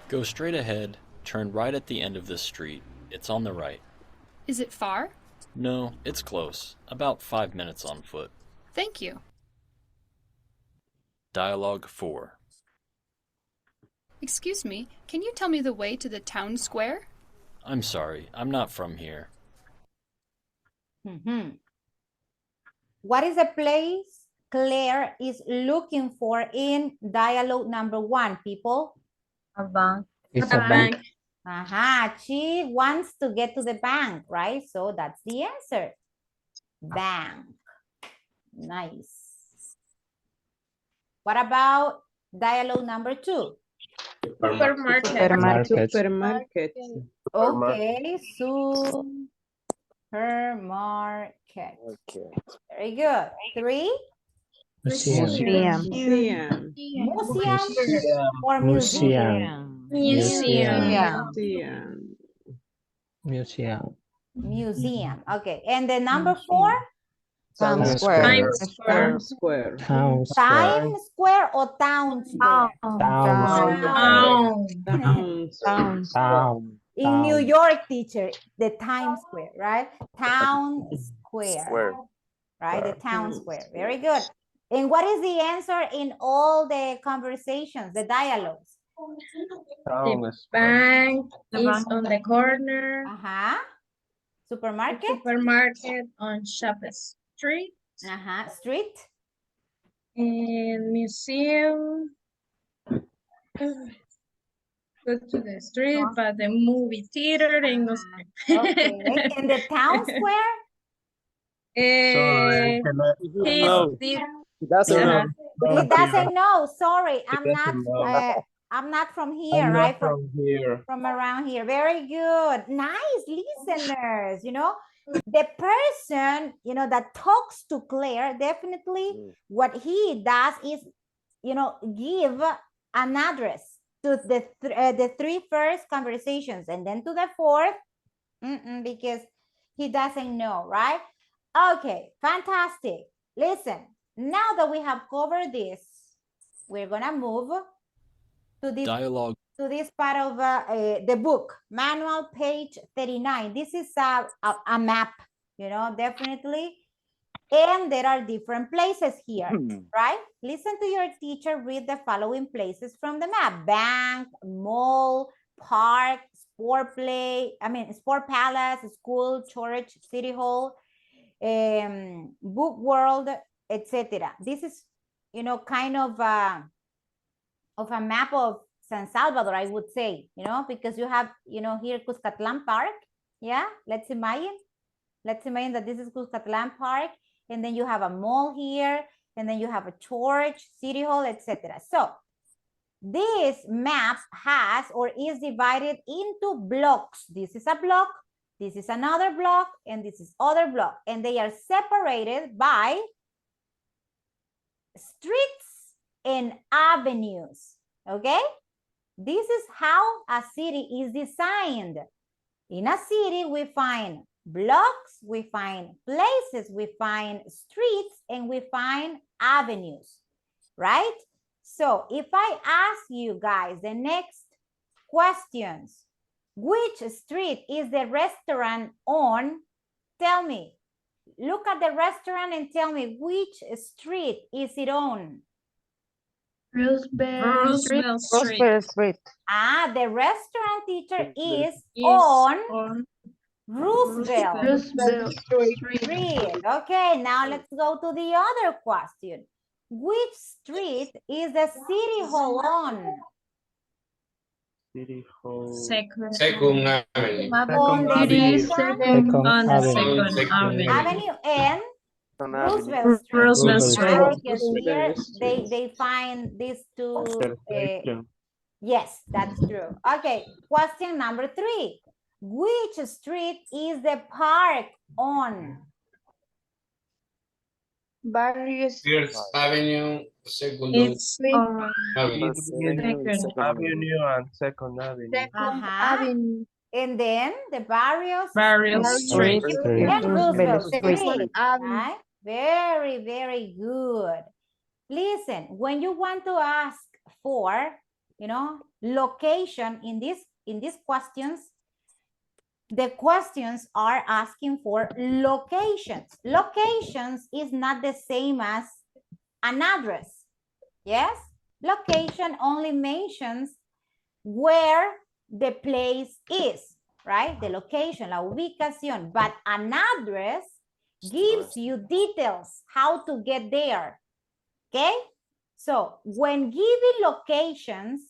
[SPEAKER 13] Go straight ahead, turn right at the end of this street. It's on the right.
[SPEAKER 14] Is it far?
[SPEAKER 13] No, it's close. About 5 minutes on foot.
[SPEAKER 14] Thank you.
[SPEAKER 13] Dialogue 4.
[SPEAKER 14] Excuse me, can you tell me the way to the town square?
[SPEAKER 13] I'm sorry, I'm not from here.
[SPEAKER 1] What is the place Claire is looking for in dialogue number 1, people?
[SPEAKER 6] A bank.
[SPEAKER 11] It's a bank.
[SPEAKER 1] She wants to get to the bank, right? So that's the answer. Bank. Nice. What about dialogue number 2?
[SPEAKER 6] Supermarket.
[SPEAKER 8] Supermarket.
[SPEAKER 1] Okay, supermarket.
[SPEAKER 5] Okay.
[SPEAKER 1] Very good. 3?
[SPEAKER 11] Museum.
[SPEAKER 1] Museum or museum? Museum. Okay. And the number 4?
[SPEAKER 11] Town Square.
[SPEAKER 8] Town Square.
[SPEAKER 11] Town
[SPEAKER 1] Time Square or Town Square?
[SPEAKER 11] Town.
[SPEAKER 1] In New York, teacher, the Times Square, right? Town Square. Right? The Town Square. Very good. And what is the answer in all the conversations, the dialogues?
[SPEAKER 6] The bank is on the corner.
[SPEAKER 1] Supermarket?
[SPEAKER 6] Supermarket on Shop Street.
[SPEAKER 1] Street?
[SPEAKER 6] And museum. Go to the street, but the movie theater and no sé.
[SPEAKER 1] Okay. And the Town Square?
[SPEAKER 7] Sorry,
[SPEAKER 1] He doesn't know. Sorry, I'm not from here, right? From around here. Very good. Nice listeners. You know, the person, you know, that talks to Claire, definitely what he does is, you know, give an address to the 3 first conversations, and then to the 4th, because he doesn't know, right? Okay, fantastic. Listen, now that we have covered this, we're gonna move to this
[SPEAKER 13] Dialogue.
[SPEAKER 1] To this part of the book, manual, page 39. This is a map, you know, definitely. And there are different places here, right? Listen to your teacher read the following places from the map: bank, mall, park, sport palace, school, church, city hall, book world, etc. This is, you know, kind of a map of San Salvador, I would say, you know, because you have, you know, here Cuscatlan Park. Yeah, let's imagine that this is Cuscatlan Park, and then you have a mall here, and then you have a church, city hall, etc. So this map has or is divided into blocks. This is a block, this is another block, and this is other block, and they are separated by streets and avenues. Okay, this is how a city is designed. In a city, we find blocks, we find places, we find streets, and we find avenues, right? So if I ask you guys the next questions, which street is the restaurant on? Tell me. Look at the restaurant and tell me which street is it on?
[SPEAKER 6] Roosevelt Street.
[SPEAKER 1] The restaurant, teacher, is on Roosevelt Street. Okay, now let's go to the other question. Which street is the city hall on?
[SPEAKER 7] City Hall.
[SPEAKER 6] Second
[SPEAKER 12] Avenue.
[SPEAKER 1] On the
[SPEAKER 6] Second
[SPEAKER 1] Avenue and Roosevelt Street. Because here they find these two. Yes, that's true. Okay, question number 3. Which street is the park on?
[SPEAKER 12] First Avenue, Second
[SPEAKER 6] It's
[SPEAKER 12] Avenue.
[SPEAKER 7] Avenue and Second Avenue.
[SPEAKER 1] Avenue. And then the Barrios
[SPEAKER 6] Street.
[SPEAKER 1] and Roosevelt Street. Right? Very, very good. Listen, when you want to ask for, you know, location in these questions, the questions are asking for locations. Locations is not the same as an address. Yes? Location only mentions where the place is, right? The location, la ubicación. But an address gives you details how to get there. Okay? So when giving locations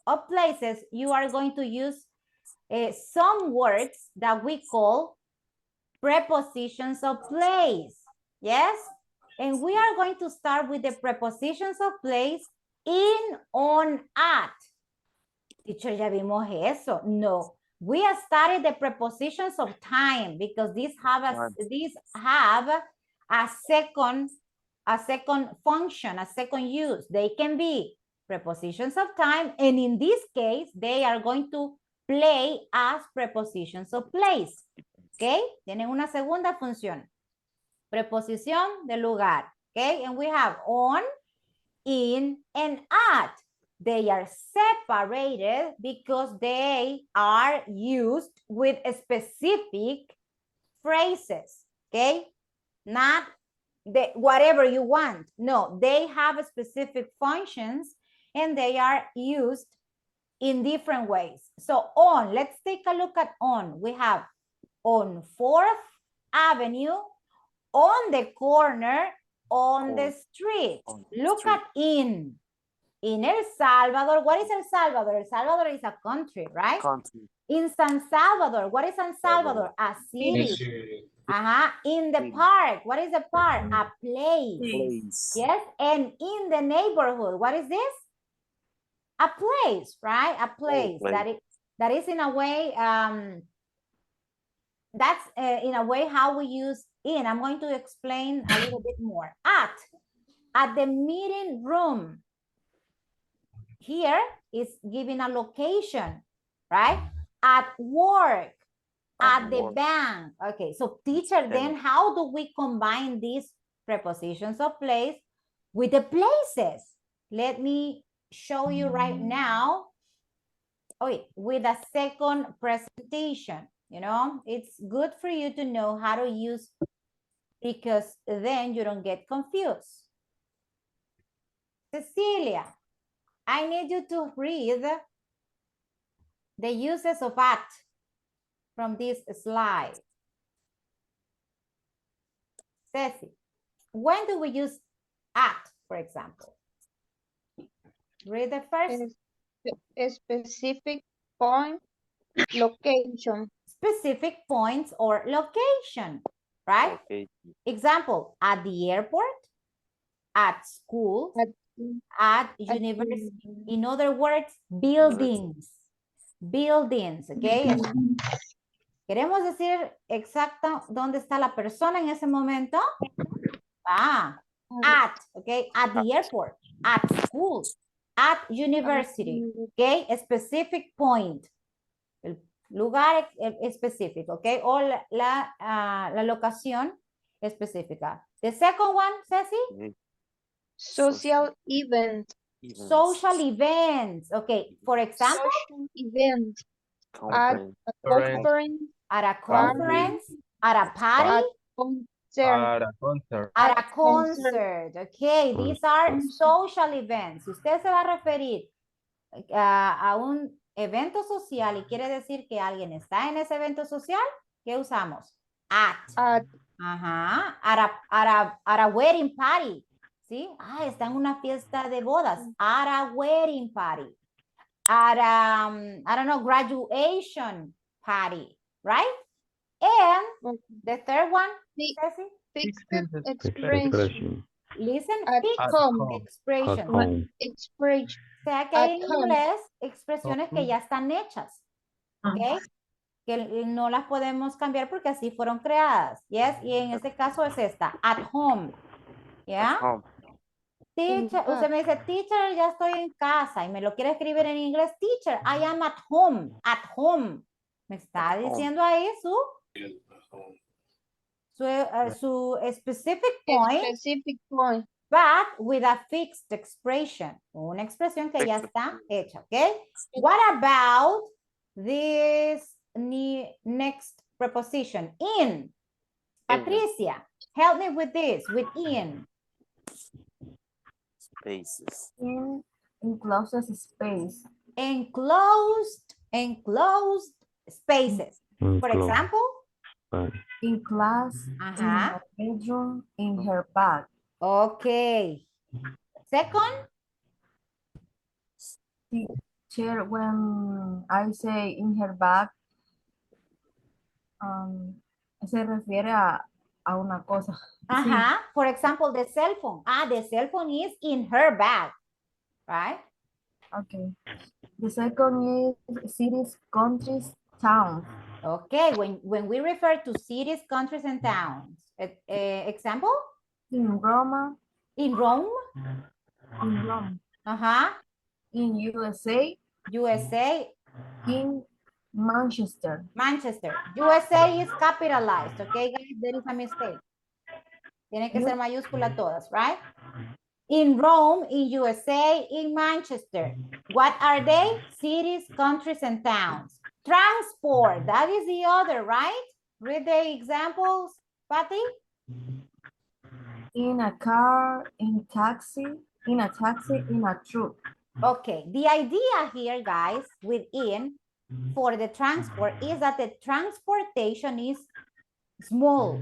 [SPEAKER 1] of places, you are going to use some words that we call prepositions of place. Yes? And we are going to start with the prepositions of place in, on, at. Teacher, ya vimos eso. No. We have started the prepositions of time because these have a second function, a second use. They can be prepositions of time, and in this case, they are going to play as prepositions of place. ¿Ok? Tienen una segunda función. Preposición de lugar. ¿Ok? And we have on, in, and at. They are separated because they are used with specific phrases. ¿Ok? Not whatever you want. No, they have specific functions and they are used in different ways. So on, let's take a look at on. We have on 4th Avenue, on the corner, on the street. Look at in. In El Salvador, what is El Salvador? El Salvador is a country, right?
[SPEAKER 5] Country.
[SPEAKER 1] In San Salvador, what is San Salvador? A city. In the park, what is a park? A place. Yes, and in the neighborhood, what is this? A place, right? A place. That is in a way, that's in a way how we use in. I'm going to explain a little bit more. At the meeting room. Here is giving a location, right? At work, at the bank. Okay, so teacher, then how do we combine these prepositions of place with the places? Let me show you right now. With a second presentation, you know, it's good for you to know how to use, because then you don't get confused. Cecilia, I need you to read the uses of at from this slide. Ceci, when do we use at, for example? Read the first.
[SPEAKER 3] A specific point, location.
[SPEAKER 1] Specific points or location, right? Okay. Example, at the airport, at school, at university. In other words, buildings. Buildings, okay? ¿Queremos decir exacto dónde está la persona en ese momento? At, okay? At the airport, at school, at university, okay? A specific point. El lugar específico, okay? O la locación específica. The second one, Ceci?
[SPEAKER 3] Social event.
[SPEAKER 1] Social events. Okay, for example?
[SPEAKER 3] Social event. At a conference.
[SPEAKER 1] At a conference. At a party.
[SPEAKER 7] At a concert.
[SPEAKER 1] At a concert. Okay, these are social events. Si usted se va a referir a un evento social y quiere decir que alguien está en ese evento social, ¿qué usamos? At. At a wedding party. ¿Sí? Está en una fiesta de bodas. At a wedding party. At a, I don't know, graduation party, right? And the third one,
[SPEAKER 3] Fixed expression.
[SPEAKER 1] Listen,
[SPEAKER 3] At home.
[SPEAKER 1] expression.
[SPEAKER 3] Expression.
[SPEAKER 1] O sea que en inglés, expresiones que ya están hechas. ¿Ok? Que no las podemos cambiar porque así fueron creadas. Yes, y en este caso es esta, at home. ¿Ya? Teacher, usted me dice, teacher, ya estoy en casa y me lo quiere escribir en inglés. Teacher, I am at home. At home. Me está diciendo ahí su specific point, but with a fixed expression. Una expresión que ya está hecha, ¿ok? What about this next preposition? In. Patricia, help me with this, with in.
[SPEAKER 5] Spaces.
[SPEAKER 9] In enclosed space.
[SPEAKER 1] Enclosed spaces. For example?
[SPEAKER 9] In class, in her bedroom, in her bag.
[SPEAKER 1] Okay. Second?
[SPEAKER 9] Teacher, when I say in her bag, se refiere a una cosa.
[SPEAKER 1] Sí. For example, the cell phone. The cell phone is in her bag, right?
[SPEAKER 9] Okay. The second is cities, countries, towns.
[SPEAKER 1] Okay, when we refer to cities, countries, and towns. Example?
[SPEAKER 9] In Roma.
[SPEAKER 1] In Rome?
[SPEAKER 9] In Rome.
[SPEAKER 1] In
[SPEAKER 9] USA.
[SPEAKER 1] USA.
[SPEAKER 9] In Manchester.
[SPEAKER 1] Manchester. USA is capitalized, okay, guys? There is a mistake. Tiene que ser mayúscula todas, right? In Rome, in USA, in Manchester. What are they? Cities, countries, and towns. Transport, that is the other, right? Read the examples, Patty.
[SPEAKER 9] In a car, in a taxi, in a truck.
[SPEAKER 1] Okay, the idea here, guys, within for the transport is that the transportation is small,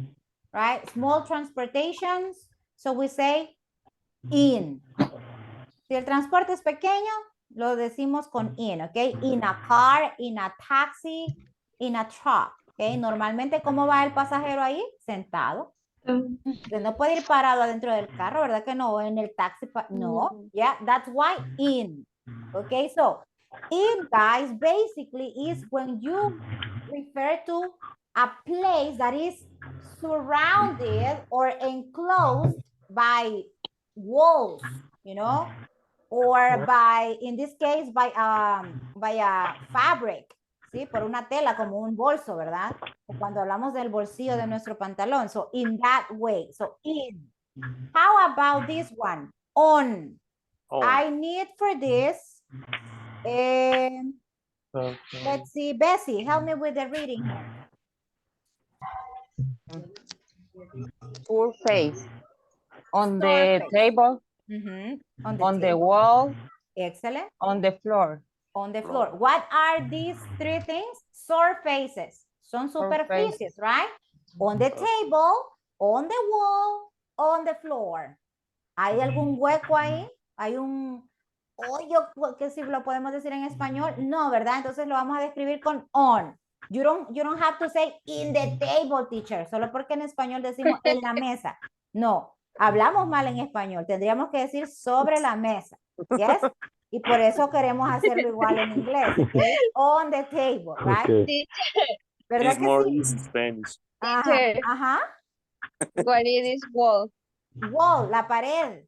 [SPEAKER 1] right? Small transportations, so we say in. Si el transporte es pequeño, lo decimos con in, ¿ok? In a car, in a taxi, in a truck, ¿ok? Normalmente, ¿cómo va el pasajero ahí? Sentado. Usted no puede ir parado adentro del carro, ¿verdad que no? En el taxi, no. Yeah, that's why in. Okay, so in, guys, basically is when you refer to a place that is surrounded or enclosed by walls, you know, or by, in this case, by a fabric, ¿sí? Por una tela, como un bolso, ¿verdad? O cuando hablamos del bolsillo de nuestro pantalón. So, in that way. So, in. How about this one? On. I need for this. Let's see, Bessie, help me with the reading here.
[SPEAKER 15] Surface. On the table. On the wall.
[SPEAKER 1] Excellent.
[SPEAKER 15] On the floor.
[SPEAKER 1] On the floor. What are these three things? Surfaces. Son superficies, right? On the table, on the wall, on the floor. ¿Hay algún hueco ahí? ¿Hay un hoyo que si lo podemos decir en español? No, ¿verdad? Entonces lo vamos a describir con on. You don't have to say in the table, teacher, solo porque en español decimos en la mesa. No, hablamos mal en español. Tendríamos que decir sobre la mesa. Yes? Y por eso queremos hacerlo igual en inglés. Okay? On the table, right?
[SPEAKER 5] Okay.
[SPEAKER 1] ¿Verdad
[SPEAKER 5] It's
[SPEAKER 1] que
[SPEAKER 5] more
[SPEAKER 1] sí?
[SPEAKER 5] easy Spanish.
[SPEAKER 1] Ajá.
[SPEAKER 11] What is this wall?
[SPEAKER 1] Wall, la pared.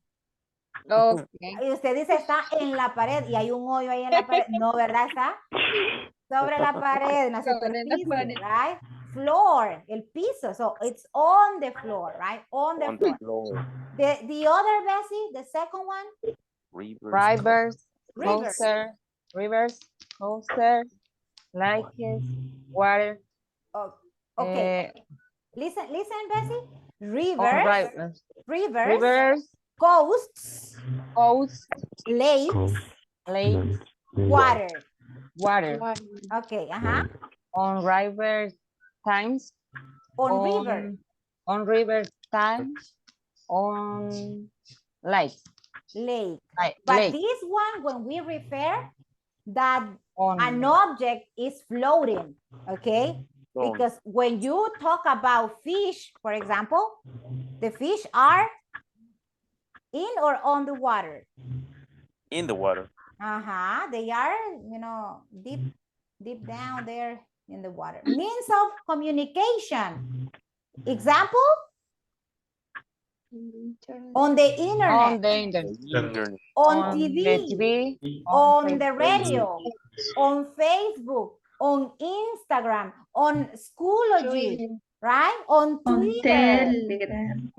[SPEAKER 11] Okay.
[SPEAKER 1] Y usted dice está en la pared y hay un hoyo ahí en la pared. No, ¿verdad? Está sobre la pared, en la superficie, right? Floor, el piso. So it's on the floor, right? On the floor. The other, Bessie, the second one?
[SPEAKER 15] Rivers, coasters, lakes, water.
[SPEAKER 1] Okay. Listen, Bessie. Rivers, coasts, lakes, water. Okay,
[SPEAKER 15] On river times.
[SPEAKER 1] On river.
[SPEAKER 15] On river times. On lakes.
[SPEAKER 1] Lake. But
[SPEAKER 15] lake.
[SPEAKER 1] this one, when we refer that an object is floating, okay? Because when you talk about fish, for example, the fish are in or on the water?
[SPEAKER 5] In the water.
[SPEAKER 1] They are, deep down there in the water. Means of communication. Example? On the internet. On TV. On the radio. On Facebook. On Instagram. On Schoology. right? On Twitter.
[SPEAKER 2] Telegram.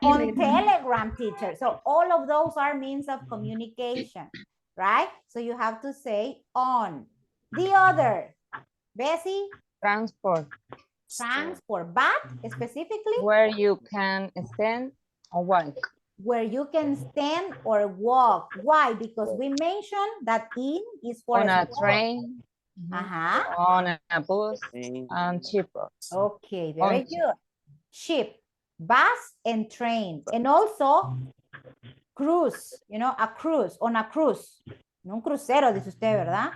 [SPEAKER 1] On Telegram, teacher. So all of those are means of communication, right? So you have to say on. The other, Bessie?
[SPEAKER 15] Transport.
[SPEAKER 1] Transport, but specifically?
[SPEAKER 15] Where you can stand or walk.
[SPEAKER 1] Where you can stand or walk. Why? Because we mentioned that in is for
[SPEAKER 15] on a
[SPEAKER 1] sport.
[SPEAKER 15] train, on a bus, and cheaper.
[SPEAKER 1] Okay, very good. Ship, bus, and train. And also cruise, you know, a cruise, on a cruise. No un crucero, dice usted, ¿verdad?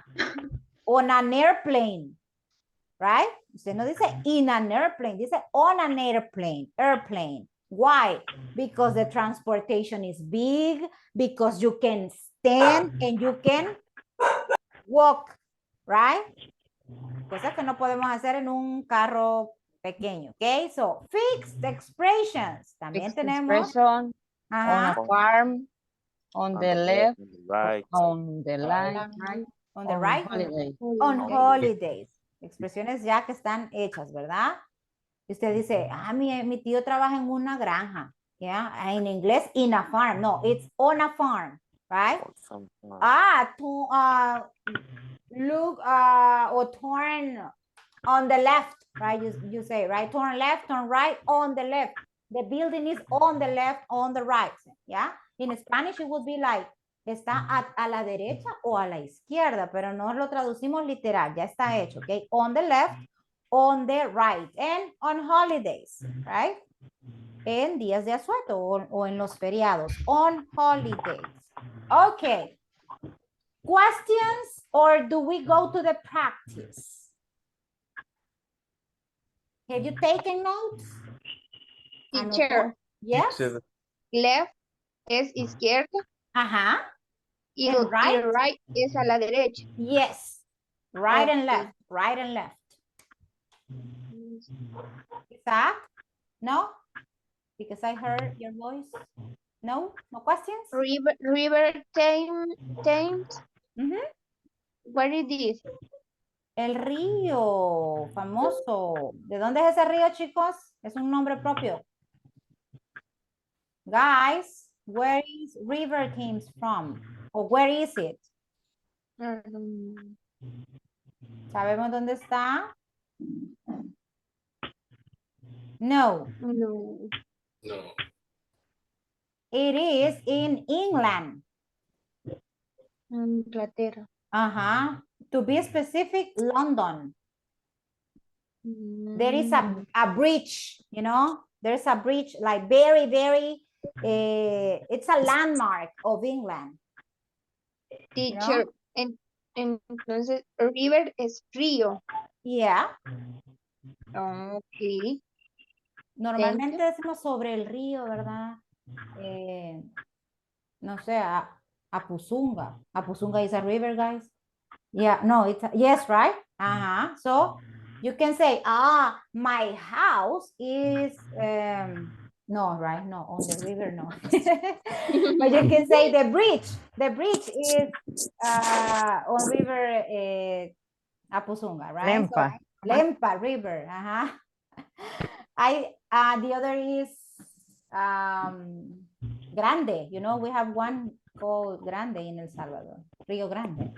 [SPEAKER 1] On an airplane, right? Usted no dice in an airplane, dice on an airplane. Why? Because the transportation is big, because you can stand and you can walk, right? Cosas que no podemos hacer en un carro pequeño, ¿ok? So, fixed expressions. También tenemos.
[SPEAKER 15] Expression, on a farm, on the left,
[SPEAKER 5] right,
[SPEAKER 15] on the right,
[SPEAKER 1] on the right,
[SPEAKER 15] holiday.
[SPEAKER 1] on holidays. Expresiones ya que están hechas, ¿verdad? Y usted dice, mi tío trabaja en una granja. Yeah, en inglés, in a farm. No, it's on a farm, right? Look or turn on the left, right? You say, right? Turn left, turn right, on the left. The building is on the left, on the right. Yeah. In Spanish, it would be like, está a la derecha o a la izquierda, pero no lo traducimos literal. Ya está hecho, okay? On the left, on the right, and on holidays, right? En días de asueto o en los feriados, on holidays. Okay. Questions or do we go to the practice? Have you taken notes?
[SPEAKER 16] Teacher.
[SPEAKER 1] Yes.
[SPEAKER 16] Left es izquierda.
[SPEAKER 1] Ajá.
[SPEAKER 16] Y
[SPEAKER 1] right?
[SPEAKER 16] right es a la derecha.
[SPEAKER 1] Yes. Right and left. Right and left. Isaac? No? Because I heard your voice. No? No questions?
[SPEAKER 16] River Thames. What is this?
[SPEAKER 1] El río famoso. ¿De dónde es ese río, chicos? Es un nombre propio. Guys, where is River Thames from? Or where is it? ¿Sabemos dónde está? No.
[SPEAKER 16] No.
[SPEAKER 12] No.
[SPEAKER 1] It is in England.
[SPEAKER 16] Inglaterra.
[SPEAKER 1] To be specific, London. There is a bridge, you know, there's a bridge like very, very, it's a landmark of England.
[SPEAKER 16] Teacher, you know? Entonces, river es río.
[SPEAKER 1] Yeah.
[SPEAKER 16] Okay.
[SPEAKER 1] Normalmente decimos sobre el río, ¿verdad? No sé, Apuzunga. Apuzunga is a river, guys. Yeah, no, it's yes, right? So you can say, my house is no, right? No, on the river, no. But you can say the bridge. The bridge is on river Apuzunga, right?
[SPEAKER 15] Lempa.
[SPEAKER 1] So, Lempa River. The other is Grande. You know, we have one called Grande in El Salvador. Rio Grande.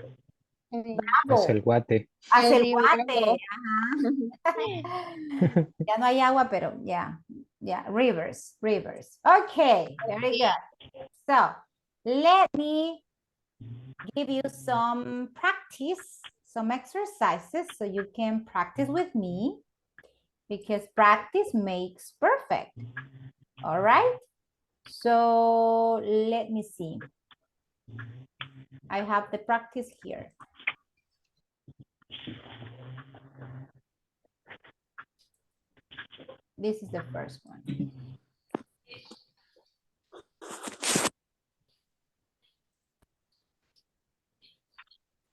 [SPEAKER 1] Bravo.
[SPEAKER 8] Hacia el Guate.
[SPEAKER 1] Hacia el Guate. Ya no hay agua, pero ya. Yeah, rivers. Okay, very good. So, let me give you some practice, some exercises so you can practice with me because practice makes perfect. All right? So, let me see. I have the practice here. This is the first one.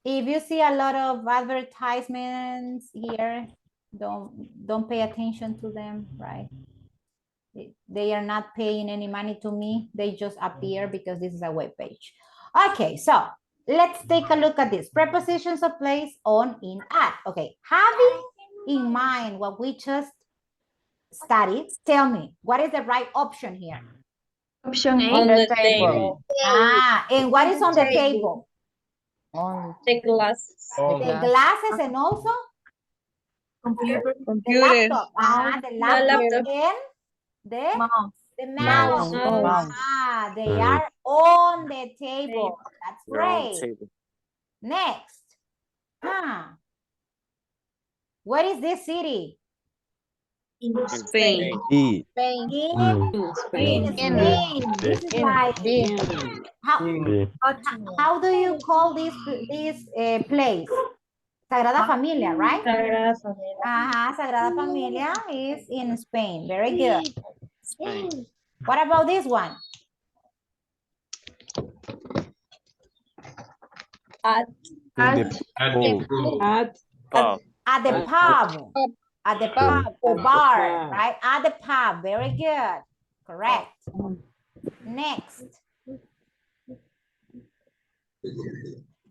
[SPEAKER 1] If you see a lot of advertisements here, don't pay attention to them, right? They are not paying any money to me. They just appear because this is a web page. Okay, so let's take a look at this. Prepositions of place, on, in, at. Okay, having in mind what we just study, tell me, what is the right option here?
[SPEAKER 2] Option A.
[SPEAKER 6] On the
[SPEAKER 15] table.
[SPEAKER 6] table.
[SPEAKER 1] Ah, and what is on the table?
[SPEAKER 15] On
[SPEAKER 6] The glasses.
[SPEAKER 1] The glasses and also
[SPEAKER 9] Computer.
[SPEAKER 1] the laptop. The
[SPEAKER 6] The
[SPEAKER 1] laptop
[SPEAKER 6] laptop.
[SPEAKER 1] and the
[SPEAKER 9] Mouse.
[SPEAKER 1] mouse.
[SPEAKER 15] mouse.
[SPEAKER 1] They are on the table. That's
[SPEAKER 5] Round
[SPEAKER 1] great.
[SPEAKER 5] table.
[SPEAKER 1] Next. What is this city?
[SPEAKER 6] In
[SPEAKER 15] Spain.
[SPEAKER 4] E.
[SPEAKER 16] Spain.
[SPEAKER 1] In
[SPEAKER 8] Spain.
[SPEAKER 1] Spain. This is like how do you call this place? Sagrada Familia, right?
[SPEAKER 6] Sagrada Familia.
[SPEAKER 1] Sagrada Familia is in Spain. Very good.
[SPEAKER 5] Spain.
[SPEAKER 1] What about this one?
[SPEAKER 6] At
[SPEAKER 4] The pool.
[SPEAKER 8] At
[SPEAKER 5] Pub.
[SPEAKER 1] At the pub. At the pub or bar, right? At the pub. Very good. Correct. Next.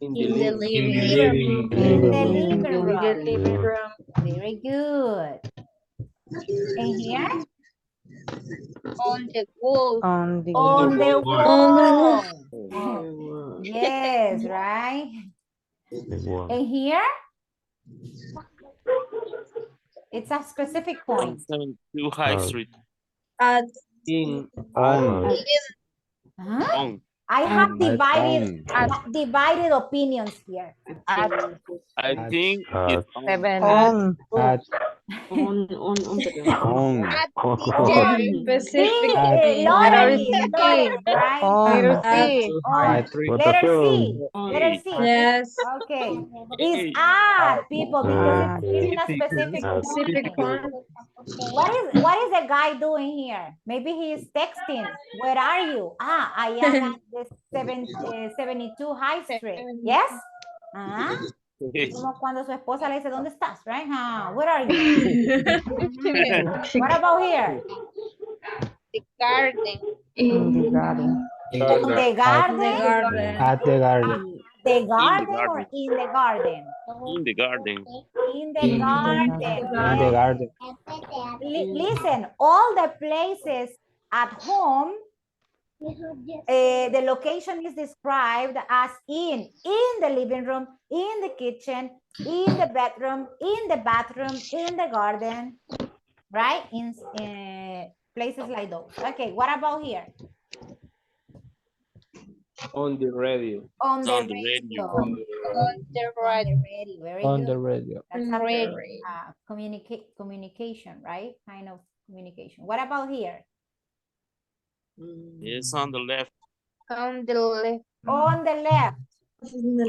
[SPEAKER 8] in
[SPEAKER 16] In the living
[SPEAKER 1] In the living
[SPEAKER 6] the
[SPEAKER 1] room.
[SPEAKER 6] living room.
[SPEAKER 1] Very good. And here?
[SPEAKER 16] on the wall.
[SPEAKER 15] On the
[SPEAKER 1] On the
[SPEAKER 6] wall.
[SPEAKER 1] wall. Yes, right? And here? It's a specific
[SPEAKER 5] On
[SPEAKER 1] point.
[SPEAKER 5] 72 High Street.
[SPEAKER 6] At
[SPEAKER 8] in
[SPEAKER 4] On.
[SPEAKER 1] Huh?
[SPEAKER 5] On.
[SPEAKER 1] I have
[SPEAKER 4] on.
[SPEAKER 1] divided opinions here.
[SPEAKER 15] at
[SPEAKER 5] I think it's on.
[SPEAKER 15] 7
[SPEAKER 8] on
[SPEAKER 4] At
[SPEAKER 8] on
[SPEAKER 16] At
[SPEAKER 4] on.
[SPEAKER 16] teacher.
[SPEAKER 6] specific
[SPEAKER 1] Lottery,
[SPEAKER 15] Letter
[SPEAKER 1] right?
[SPEAKER 15] on
[SPEAKER 6] at
[SPEAKER 1] Letter C.
[SPEAKER 4] Votación.
[SPEAKER 1] Letter C.
[SPEAKER 6] yes.
[SPEAKER 1] Okay. It's at people because it's giving a specific
[SPEAKER 6] Specific
[SPEAKER 1] point.
[SPEAKER 6] point.
[SPEAKER 1] What is the guy doing here? Maybe he is texting. Where are you? I am at the 72 High Street. Yes? Como cuando su esposa le dice, ¿dónde estás? Right? Where are you? What about here?
[SPEAKER 16] The garden.
[SPEAKER 15] in the garden.
[SPEAKER 1] On the garden?
[SPEAKER 4] At the garden.
[SPEAKER 1] The garden or in the garden?
[SPEAKER 5] In the garden.
[SPEAKER 1] In the garden.
[SPEAKER 4] In the garden.
[SPEAKER 1] Listen, all the places at home, the location is described as in the living room, in the kitchen, in the bedroom, in the bathroom, in the garden, right? In places like those. Okay, what about here?
[SPEAKER 8] on the radio.
[SPEAKER 1] On the
[SPEAKER 5] On the
[SPEAKER 1] radio.
[SPEAKER 5] radio.
[SPEAKER 16] On the right.
[SPEAKER 1] Very
[SPEAKER 8] On
[SPEAKER 1] good.
[SPEAKER 8] the radio.
[SPEAKER 1] That's a communication, right? Kind of communication. What about here?
[SPEAKER 5] It's on the left.
[SPEAKER 16] On the left.
[SPEAKER 1] On the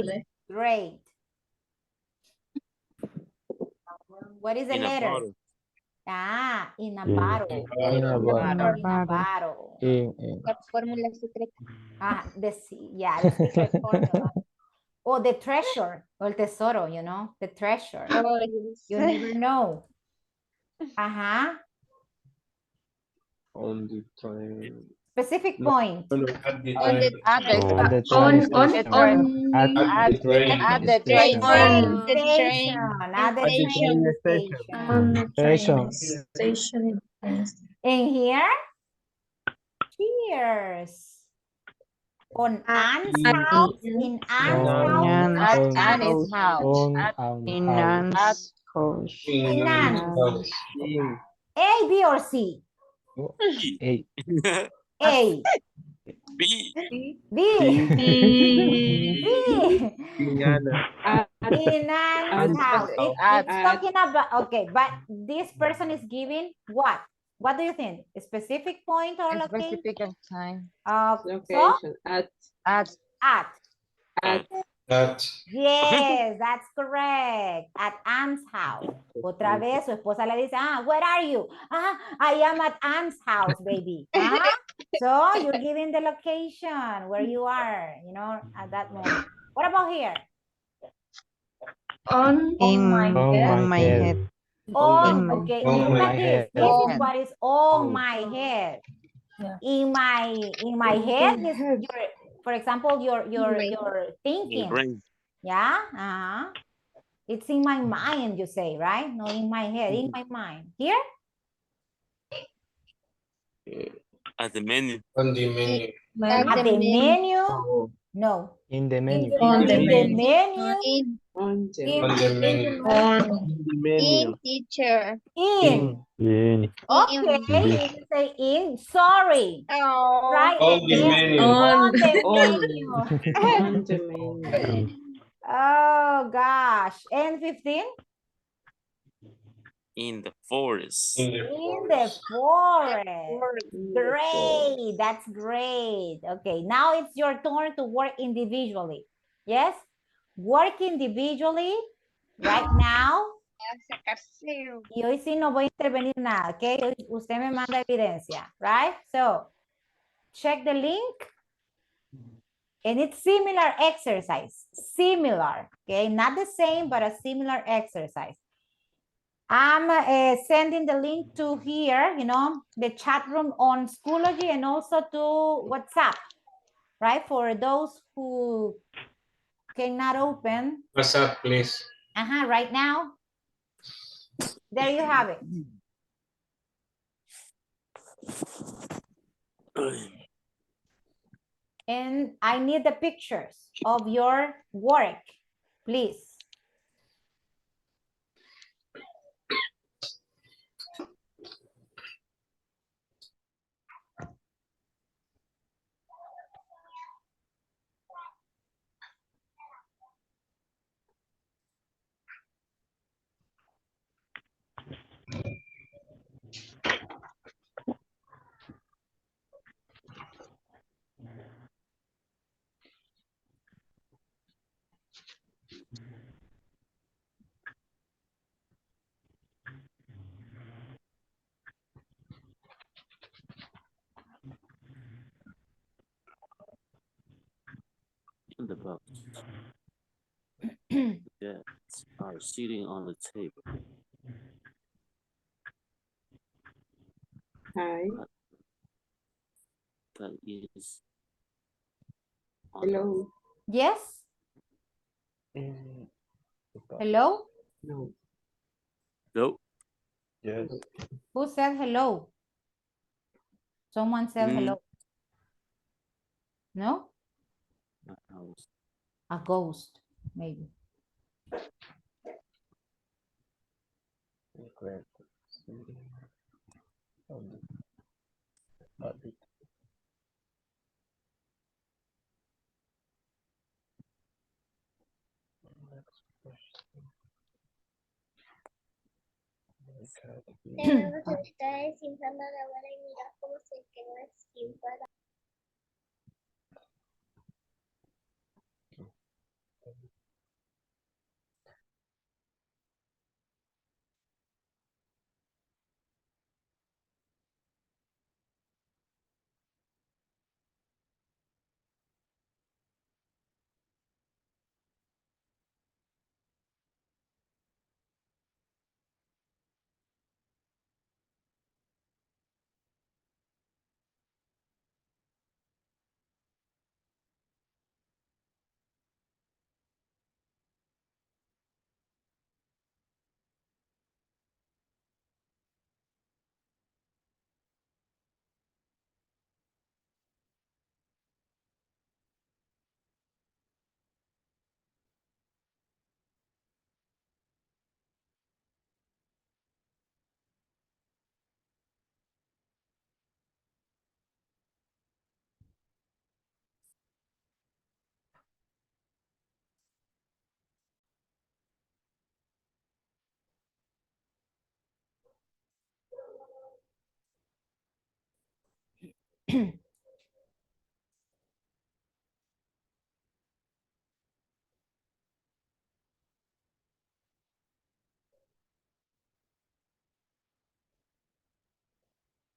[SPEAKER 1] left. Great. What is the
[SPEAKER 5] In a
[SPEAKER 1] letter?
[SPEAKER 5] bottle.
[SPEAKER 1] In a bottle.
[SPEAKER 8] In a bottle.
[SPEAKER 1] In a bottle.
[SPEAKER 16] La fórmula secreta.
[SPEAKER 1] The secret formula. Or the treasure, or el tesoro, you know, the treasure.
[SPEAKER 16] Oh, yes.
[SPEAKER 1] You never know.
[SPEAKER 8] On the train.
[SPEAKER 1] Specific point.
[SPEAKER 16] On the
[SPEAKER 15] At the
[SPEAKER 8] train
[SPEAKER 15] train station.
[SPEAKER 8] At the train
[SPEAKER 15] At the
[SPEAKER 16] train.
[SPEAKER 15] train
[SPEAKER 1] At the train station. And here? Cheers. On Anne's house. In Anne's house.
[SPEAKER 15] At Anne's house. In Anne's house.
[SPEAKER 1] In Anne's. A, B, or C?
[SPEAKER 4] A.
[SPEAKER 1] A.
[SPEAKER 5] B.
[SPEAKER 1] B.
[SPEAKER 8] B.
[SPEAKER 1] B.
[SPEAKER 8] In Anna.
[SPEAKER 1] In Anne's house. It's talking about, okay, but this person is giving what? What do you think? A specific point or location?
[SPEAKER 15] Specific time.
[SPEAKER 8] Location.
[SPEAKER 1] At. Yes, that's correct. At Anne's house. Otra vez su esposa le dice, where are you? I am at Anne's house, baby. So you're giving the location where you are, you know, at that moment. What about here?
[SPEAKER 6] On
[SPEAKER 15] my head.
[SPEAKER 1] Okay, look at this. This is what is on my head.
[SPEAKER 9] Yeah.
[SPEAKER 1] In my head is your, for example, your thinking.
[SPEAKER 5] Brain.
[SPEAKER 1] Yeah. It's in my mind, you say, right? No, in my head, in my mind. Here?
[SPEAKER 5] At the menu.
[SPEAKER 8] On the menu.
[SPEAKER 1] At the menu? No.
[SPEAKER 4] In the menu.
[SPEAKER 6] On the
[SPEAKER 1] In the
[SPEAKER 6] menu.
[SPEAKER 1] menu?
[SPEAKER 8] On the
[SPEAKER 16] In,
[SPEAKER 8] menu.
[SPEAKER 7] On the menu.
[SPEAKER 6] On
[SPEAKER 7] The menu.
[SPEAKER 16] teacher.
[SPEAKER 1] In.
[SPEAKER 4] In.
[SPEAKER 1] Okay,
[SPEAKER 4] This.
[SPEAKER 1] you say in. Sorry.
[SPEAKER 16] Oh.
[SPEAKER 1] Try
[SPEAKER 8] On the
[SPEAKER 1] again.
[SPEAKER 8] menu.
[SPEAKER 1] On the
[SPEAKER 8] On,
[SPEAKER 1] menu.
[SPEAKER 8] on the menu.
[SPEAKER 1] Oh, gosh. And 15?
[SPEAKER 5] In the forest.
[SPEAKER 8] In the
[SPEAKER 1] In the forest.
[SPEAKER 8] In the forest.
[SPEAKER 1] Great. That's great. Okay, now it's your turn to work individually. Yes? Work individually right now. Y hoy sí no voy a intervenir nada, ¿ok? Hoy usted me manda evidencia, right? So, check the link. And it's similar exercise. Similar, okay? Not the same, but a similar exercise. I'm sending the link to here, you know, the chat room on Schoology and also to WhatsApp, right? For those who cannot open.
[SPEAKER 8] What's up, please?
[SPEAKER 1] Right now. There you have it. And I need the pictures of your work, please.
[SPEAKER 17] In the box. That are sitting on the table.
[SPEAKER 8] Hi.
[SPEAKER 17] That is.
[SPEAKER 8] Hello.
[SPEAKER 1] Yes? Hello?
[SPEAKER 8] No.
[SPEAKER 5] No.
[SPEAKER 4] Yes.
[SPEAKER 1] Who said hello? Someone said hello. No? A ghost, maybe.
[SPEAKER 16] Está desinflando la bola y mira cómo se quedó desinflada.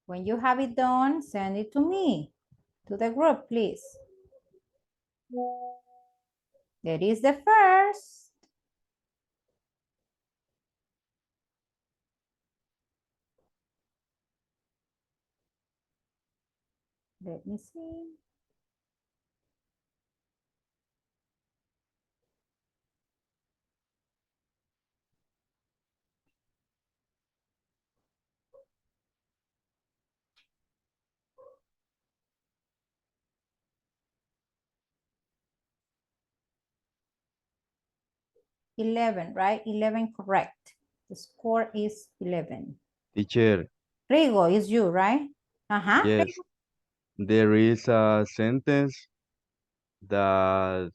[SPEAKER 1] When you have it done, send it to me, to the group, please. There is the first. Let me see. 11, right? 11 correct. The score is 11.
[SPEAKER 4] Teacher,
[SPEAKER 1] Rigo, is you, right?
[SPEAKER 4] yes, there is a sentence that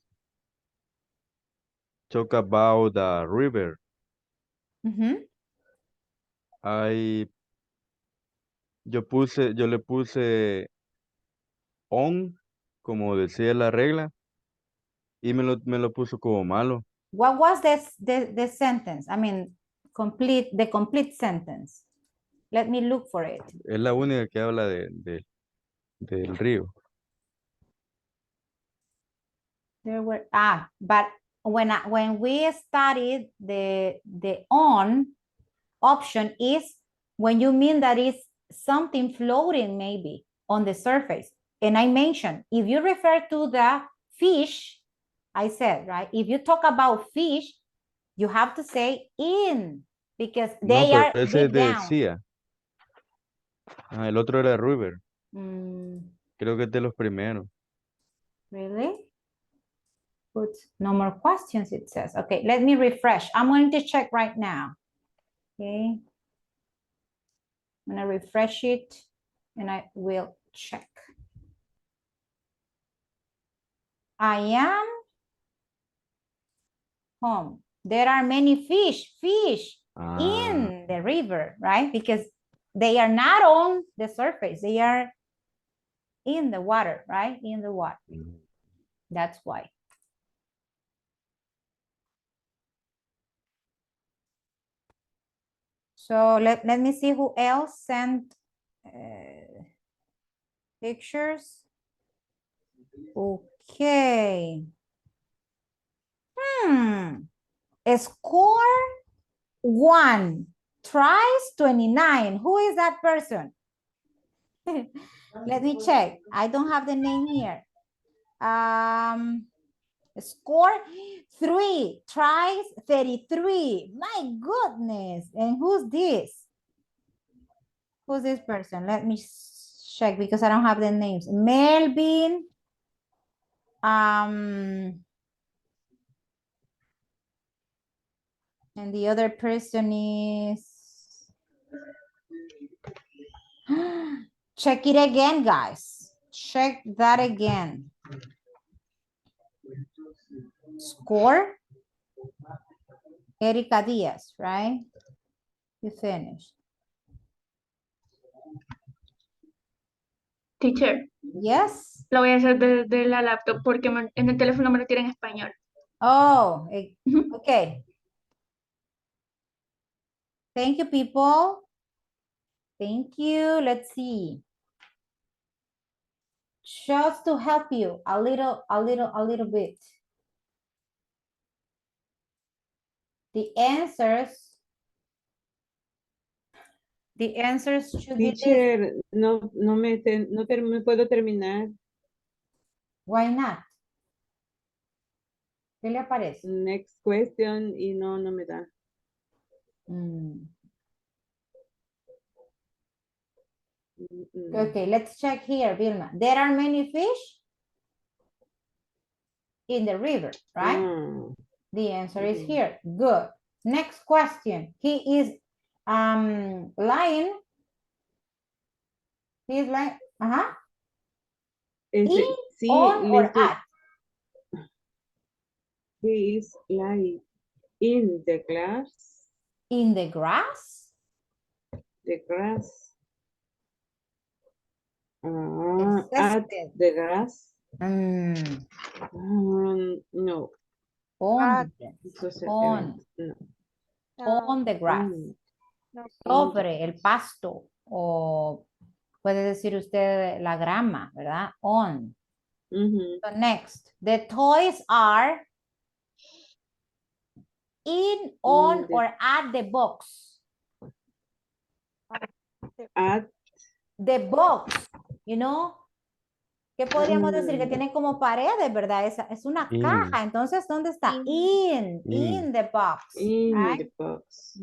[SPEAKER 4] talk about the river. Yo le puse on, como decía la regla, y me lo puso como malo.
[SPEAKER 1] What was the sentence? I mean, the complete sentence. Let me look for it.
[SPEAKER 4] Es la única que habla del río.
[SPEAKER 1] There were, but when we studied the on option is when you mean that it's something floating maybe on the surface. And I mentioned, if you refer to the fish, I said, right? If you talk about fish, you have to say in because they
[SPEAKER 4] No,
[SPEAKER 1] are
[SPEAKER 4] pero ese
[SPEAKER 1] deep down.
[SPEAKER 4] decía. El otro era river.
[SPEAKER 1] Mm,
[SPEAKER 4] Creo que es de los primeros.
[SPEAKER 1] really? Put no more questions, it says. Okay, let me refresh. I'm going to check right now. Okay. I'm going to refresh it and I will check. I am home. There are many fish in the river, right? Because they are not on the surface. They are in the water, right? In the water. That's why. So let me see who else sent pictures. Okay. Score 1. Tries 29. Who is that person? Let me check. I don't have the name here. Score 3. Tries 33. My goodness. And who's this? Who's this person? Let me check because I don't have the names. Melvin. And the other person is... Check it again, guys. Check that again. Score. Erika Diaz, right? You finished.
[SPEAKER 2] Teacher.
[SPEAKER 1] Yes.
[SPEAKER 2] Lo voy a hacer desde la laptop porque en el teléfono me lo tiene en español.
[SPEAKER 1] Oh, okay. Thank you, people. Thank you. Let's see. Just to help you a little bit. The answers should be this.
[SPEAKER 18] Teacher, no me puedo terminar.
[SPEAKER 1] Why not? ¿Qué le aparece?
[SPEAKER 18] Next question y no me da.
[SPEAKER 1] Okay, let's check here, Vilma. There are many fish in the river, right? The answer is here. Good. Next question. He is lying. He is lying. In,
[SPEAKER 18] Sí,
[SPEAKER 1] on, or at?
[SPEAKER 18] He is lying in the grass.
[SPEAKER 1] In the grass?
[SPEAKER 18] The grass. At the grass. No.
[SPEAKER 1] On.
[SPEAKER 18] No.
[SPEAKER 1] On the grass. Sobre el pasto. O puede decir usted la grama, ¿verdad? On. So next. The toys are in, on, or at the box.
[SPEAKER 18] At
[SPEAKER 1] the box, you know. ¿Qué podríamos decir? Que tiene como paredes, ¿verdad? Es una caja. Entonces, ¿dónde está? In the box.
[SPEAKER 18] In the box.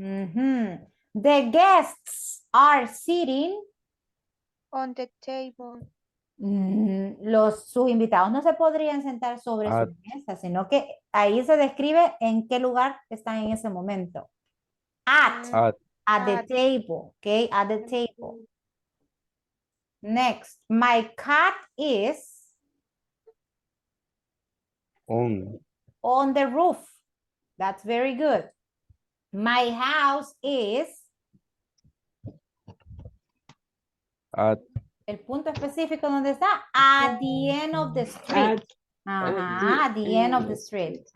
[SPEAKER 1] The guests are sitting
[SPEAKER 16] on the table.
[SPEAKER 1] Sus invitados no se podrían sentar sobre
[SPEAKER 4] At.
[SPEAKER 1] sus mesas, sino que ahí se describe en qué lugar están en ese momento. At the table, okay, at the table. Next, my cat is on the roof. That's very good. My house is
[SPEAKER 4] At.
[SPEAKER 1] El punto específico donde está, at the end of the street. At the end of the street.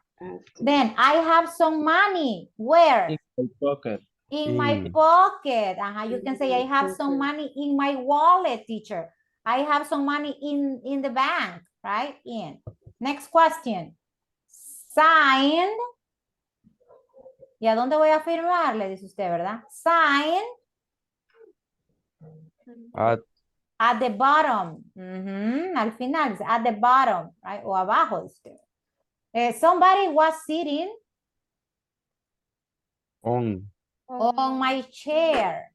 [SPEAKER 1] Then I have some money. Where?
[SPEAKER 3] In pocket.
[SPEAKER 1] In my pocket. You can say I have some money in my wallet, teacher. I have some money in the bank, right? In. Next question. Sign. ¿Y a dónde voy a firmar? Le dice usted, ¿verdad? Sign. At the bottom. Al final, at the bottom, right? O abajo. Somebody was sitting
[SPEAKER 4] On.
[SPEAKER 1] on my chair.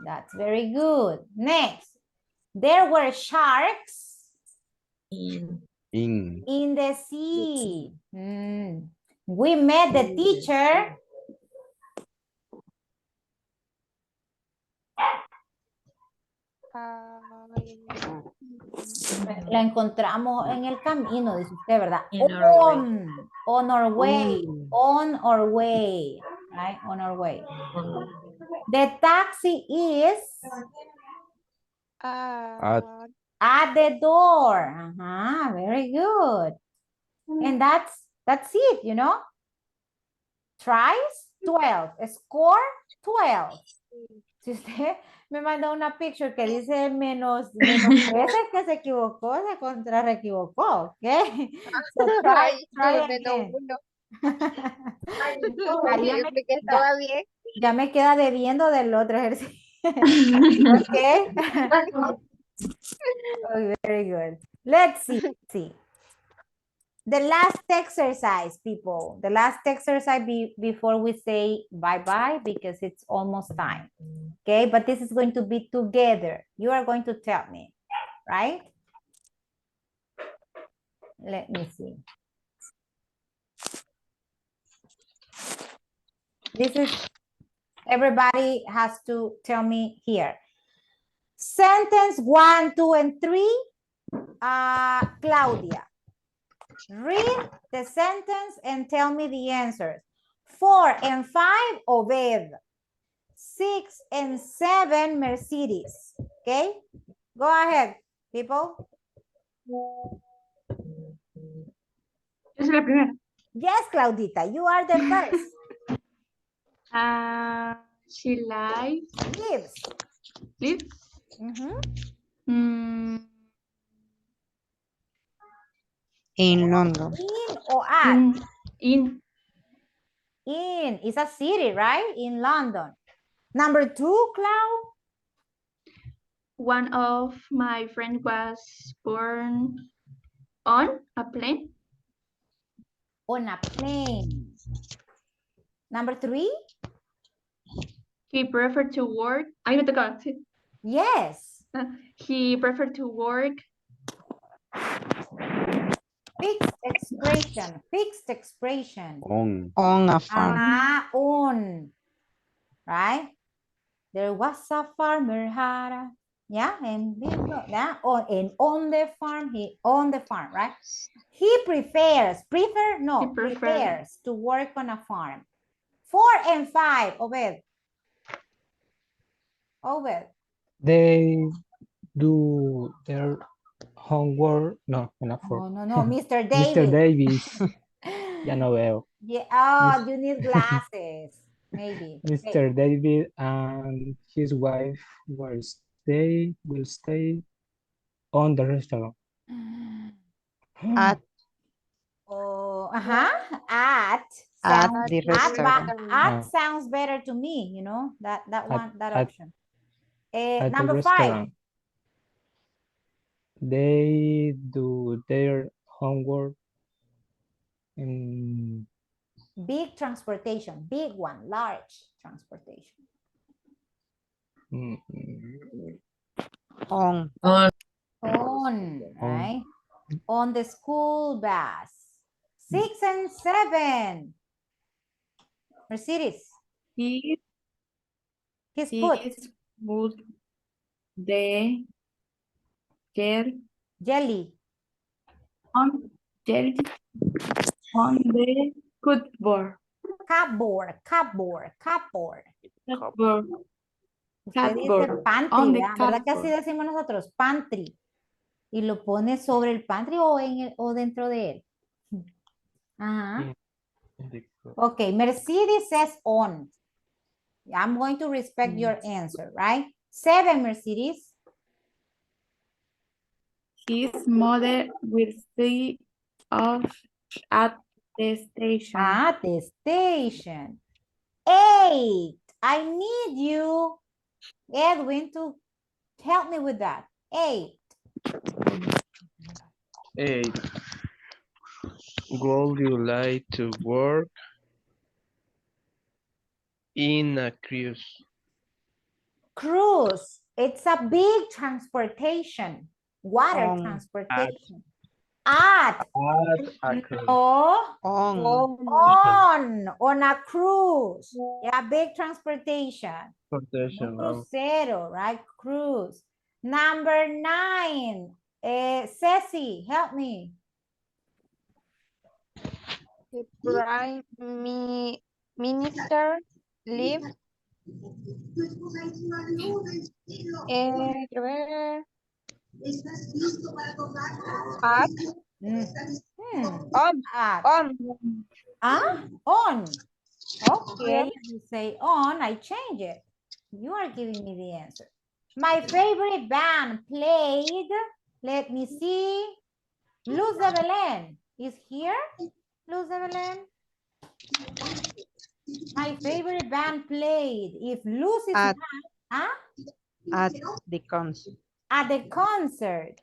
[SPEAKER 1] That's very good. Next, there were sharks
[SPEAKER 4] In.
[SPEAKER 1] in the sea. We met the teacher la encontramos en el camino, dice usted, ¿verdad? On our way, on our way, right? On our way. The taxi is at the door. Very good. And that's it, you know? Tries 12, score 12. Si usted me manda una picture que dice menos 13 que se equivocó, se contra equivocó, ¿ok? So try again. Ya me queda debiendo del otro ejercicio. Okay. Oh, very good. Let's see. The last exercise, people. The last exercise before we say bye-bye because it's almost time. Okay, but this is going to be together. You are going to tell me, right? Let me see. This is, everybody has to tell me here. Sentence 1, 2, and 3, Claudia. Read the sentence and tell me the answers. 4 and 5, Obed. 6 and 7, Mercedes. Okay? Go ahead, people.
[SPEAKER 2] Yo soy la primera.
[SPEAKER 1] Yes, Claudita, you are the first.
[SPEAKER 2] She lives.
[SPEAKER 1] Lives.
[SPEAKER 15] In London.
[SPEAKER 1] In or at?
[SPEAKER 2] In.
[SPEAKER 1] In. It's a city, right? In London. Number 2, Clau.
[SPEAKER 2] One of my friends was born on a plane.
[SPEAKER 1] On a plane. Number 3.
[SPEAKER 2] He preferred to work. A mí me tocaba, sí.
[SPEAKER 1] Yes.
[SPEAKER 2] He preferred to work.
[SPEAKER 1] Fixed expression. Fixed expression.
[SPEAKER 4] On.
[SPEAKER 15] On a farm.
[SPEAKER 1] On. Right? There was a farmer had a, and on the farm, right? He prefers to work on a farm. 4 and 5, Obed.
[SPEAKER 19] They do their homework. No,
[SPEAKER 1] No, Mr. Davis.
[SPEAKER 19] Mr. Davis. Ya no veo.
[SPEAKER 1] Yeah, you need glasses, maybe.
[SPEAKER 19] Mr. David and his wife will stay on the restaurant.
[SPEAKER 15] At the restaurant.
[SPEAKER 1] At sounds better to me, you know, that option. Number 5.
[SPEAKER 19] They do their homework in
[SPEAKER 1] big transportation, big one, large transportation.
[SPEAKER 15] On
[SPEAKER 1] On, right? On the school bus. 6 and 7. Mercedes.
[SPEAKER 20] He
[SPEAKER 1] His foot.
[SPEAKER 20] put the
[SPEAKER 1] Jelly.
[SPEAKER 20] on jelly on the cupboard.
[SPEAKER 1] Cupboard.
[SPEAKER 20] Cupboard.
[SPEAKER 1] Usted dice
[SPEAKER 20] Cupboard.
[SPEAKER 1] pantry,
[SPEAKER 20] On the
[SPEAKER 1] ¿verdad que así
[SPEAKER 20] cupboard.
[SPEAKER 1] decimos nosotros? Pantry. Y lo pone sobre el pantry o, o dentro de él. Ajá. Ok, Mercedes says on. I'm going to respect your answer, right? 7, Mercedes.
[SPEAKER 20] His mother will see us at the station.
[SPEAKER 1] At the station. 8. I need you, Edwin, to help me with that. 8.
[SPEAKER 7] 8. Would you like to work in a cruise?
[SPEAKER 1] Cruise. It's a big transportation. Water transportation. At
[SPEAKER 7] a cruise.
[SPEAKER 1] no.
[SPEAKER 15] On.
[SPEAKER 1] On a cruise. Yeah, big transportation.
[SPEAKER 7] Transportation.
[SPEAKER 1] Crucero, right? Cruise. Number 9. Ceci, help me.
[SPEAKER 11] The prime minister live. Quiero ver. At. On.
[SPEAKER 1] On. Okay,
[SPEAKER 11] Yep.
[SPEAKER 1] you say on, I change it. You are giving me the answer. My favorite band played, let me see, Luz de Belén is here. Luz de Belén. My favorite band played. If Luz is
[SPEAKER 15] At-
[SPEAKER 1] not,
[SPEAKER 15] At the concert.
[SPEAKER 1] at the concert.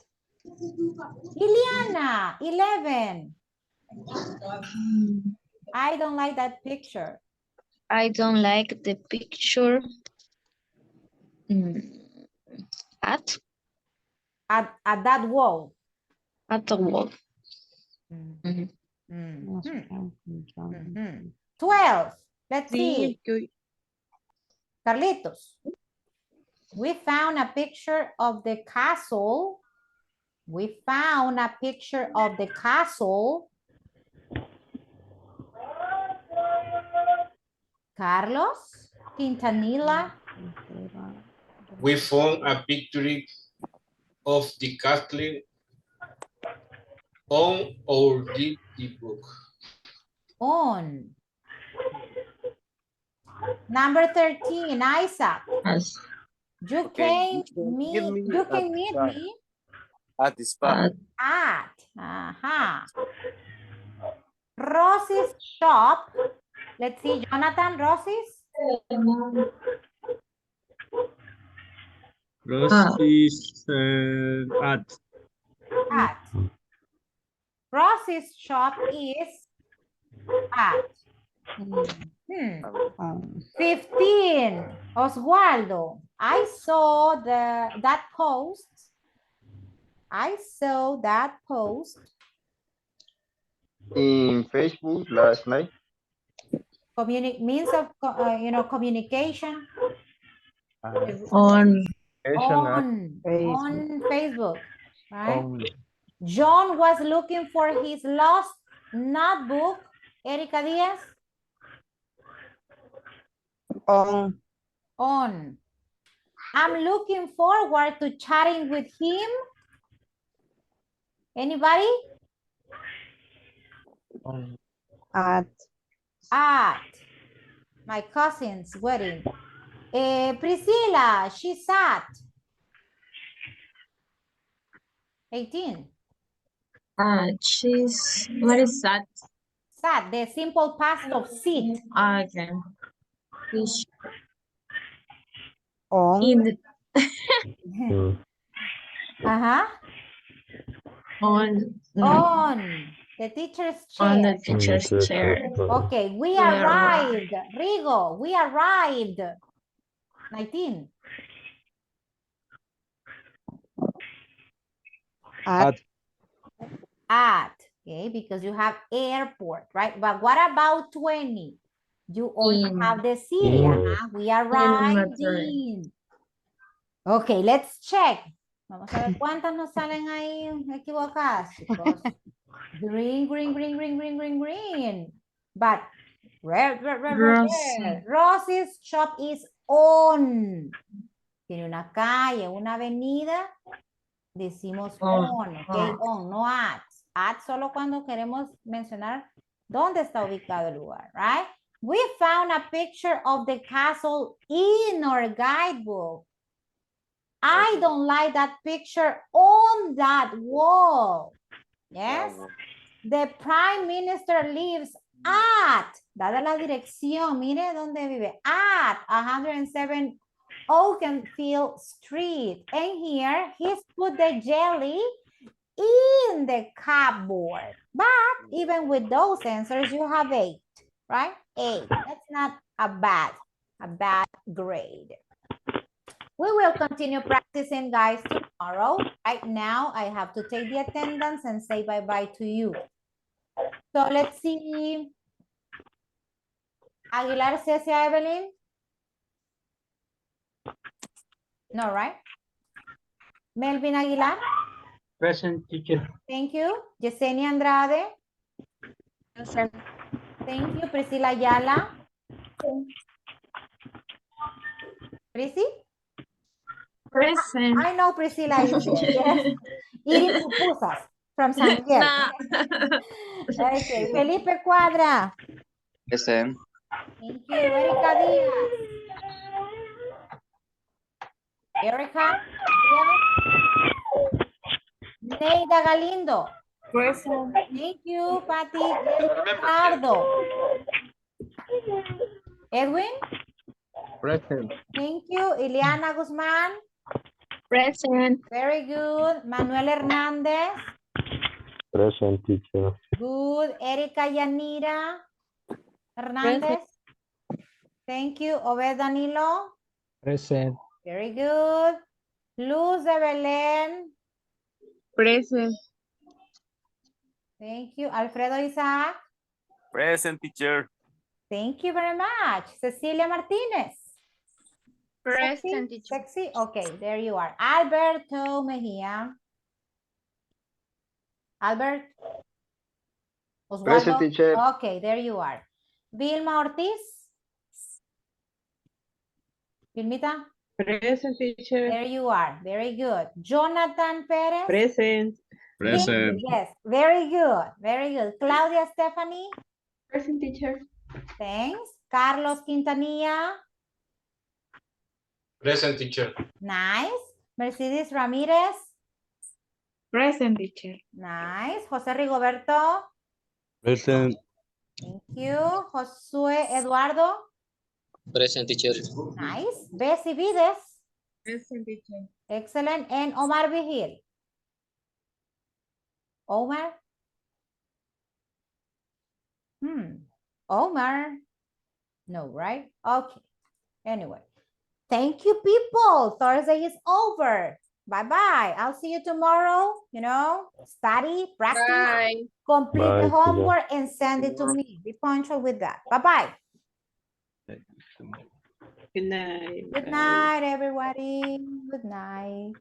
[SPEAKER 1] Ileana, 11. I don't like that picture.
[SPEAKER 21] I don't like the picture. At
[SPEAKER 1] that wall.
[SPEAKER 21] At the wall.
[SPEAKER 1] 12. Let's see. Carlitos. We found a picture of the castle. We found a picture of the castle. Carlos, Quintanilla.
[SPEAKER 8] We found a picture of the castle on our DT book.
[SPEAKER 1] On. Number 13, Isaac.
[SPEAKER 5] Yes.
[SPEAKER 1] You
[SPEAKER 5] Okay,
[SPEAKER 1] can
[SPEAKER 5] give
[SPEAKER 1] meet,
[SPEAKER 5] me
[SPEAKER 1] you
[SPEAKER 5] at
[SPEAKER 1] can
[SPEAKER 5] the
[SPEAKER 1] meet
[SPEAKER 5] spot.
[SPEAKER 1] me
[SPEAKER 5] At the spot.
[SPEAKER 1] at. Rosie's shop. Let's see, Jonathan, Rosie's.
[SPEAKER 19] Rose is at.
[SPEAKER 1] Rosie's shop is at. 15, Oswaldo. I saw that post. I saw that post.
[SPEAKER 22] In Facebook last night.
[SPEAKER 1] Means of communication.
[SPEAKER 21] On
[SPEAKER 1] Facebook, right? John was looking for his lost notebook. Erika Diaz. On. I'm looking forward to chatting with him. Anybody?
[SPEAKER 15] At
[SPEAKER 1] my cousin's wedding. Priscilla, she's at 18.
[SPEAKER 21] She's, what is that?
[SPEAKER 1] Sat, the simple past of sit.
[SPEAKER 21] Okay. Fish.
[SPEAKER 15] On.
[SPEAKER 21] In the
[SPEAKER 1] On the teacher's chair.
[SPEAKER 21] On the teacher's chair.
[SPEAKER 1] Okay, we arrived. Rigo, we arrived. 19.
[SPEAKER 4] At.
[SPEAKER 1] Okay, because you have airport, right? But what about 20? You also have the city. We are riding. Okay, let's check. Vamos a ver cuántas nos salen ahí equivocadas, chicos. Green, green, green, green, green, green, green. But red, red, red, red, red. Rosy's shop is on. Tiene una calle, una avenida. Decimos on, ok, on, no at. At solo cuando queremos mencionar dónde está ubicado el lugar, right? We found a picture of the castle in our guidebook. I don't like that picture on that wall. Yes? The prime minister lives at, dada la dirección, mire dónde vive, at 107 Oakenfield Street. And here he's put the jelly in the cupboard. But even with those answers, you have 8, right? 8. That's not a bad grade. We will continue practicing, guys, tomorrow. Right now, I have to take the attendance and say bye-bye to you. So let's see. Aguilar, Cecia, Evelyn? No, right? Melvin Aguilar?
[SPEAKER 19] Present, teacher.
[SPEAKER 1] Thank you. Yesenia Andrade?
[SPEAKER 11] Present.
[SPEAKER 1] Thank you. Priscila Ayala? Prissy?
[SPEAKER 6] Present.
[SPEAKER 1] I know Priscilla is there, yes. Eating pupusas from San Miguel. Okay, Felipe Cuadra.
[SPEAKER 10] Present.
[SPEAKER 1] Thank you. Erika Diaz. Erica? Yes. Neida Galindo.
[SPEAKER 20] Present.
[SPEAKER 1] Thank you, Patty. Ricardo. Edwin?
[SPEAKER 19] Present.
[SPEAKER 1] Thank you. Ileana Guzman.
[SPEAKER 6] Present.
[SPEAKER 1] Very good. Manuel Hernandez.
[SPEAKER 21] Present, teacher.
[SPEAKER 1] Good. Erika Yanira Hernandez. Thank you. Obed Danilo.
[SPEAKER 19] Present.
[SPEAKER 1] Very good. Luz de Belén.
[SPEAKER 20] Present.
[SPEAKER 1] Thank you. Alfredo Isaac.
[SPEAKER 5] Present, teacher.
[SPEAKER 1] Thank you very much. Cecilia Martinez.
[SPEAKER 6] Present,
[SPEAKER 1] Sexy? Sexy? Okay, there you are. Alberto Mejia. Albert? Osvaldo?
[SPEAKER 22] Present, teacher.
[SPEAKER 1] Okay, there you are. Vilma Ortiz? Vilmita?
[SPEAKER 18] Present, teacher.
[SPEAKER 1] There you are. Very good. Jonathan Perez?
[SPEAKER 18] Present.
[SPEAKER 1] Present. Yes, very good. Very good. Claudia Stephanie?
[SPEAKER 2] Present, teacher.
[SPEAKER 1] Thanks. Carlos Quintanilla?
[SPEAKER 8] Present, teacher.
[SPEAKER 1] Nice. Mercedes Ramirez?
[SPEAKER 20] Present, teacher.
[SPEAKER 1] Nice. José Rigoberto?
[SPEAKER 4] Present.
[SPEAKER 1] Thank you. Josué Eduardo?
[SPEAKER 12] Present, teacher.
[SPEAKER 1] Nice. Bessie Vides?
[SPEAKER 20] Present, teacher.
[SPEAKER 1] Excellent. And Omar Vigil? Omar? Omar? No, right? Okay. Anyway. Thank you, people. Thursday is over. Bye-bye. I'll see you tomorrow. You know, study, practice,
[SPEAKER 6] Bye.
[SPEAKER 1] complete
[SPEAKER 21] Bye,
[SPEAKER 1] the
[SPEAKER 21] teacher.
[SPEAKER 1] homework, and send it to me. Be punctual with that. Bye-bye.
[SPEAKER 18] Good night.
[SPEAKER 1] Good night, everybody. Good night.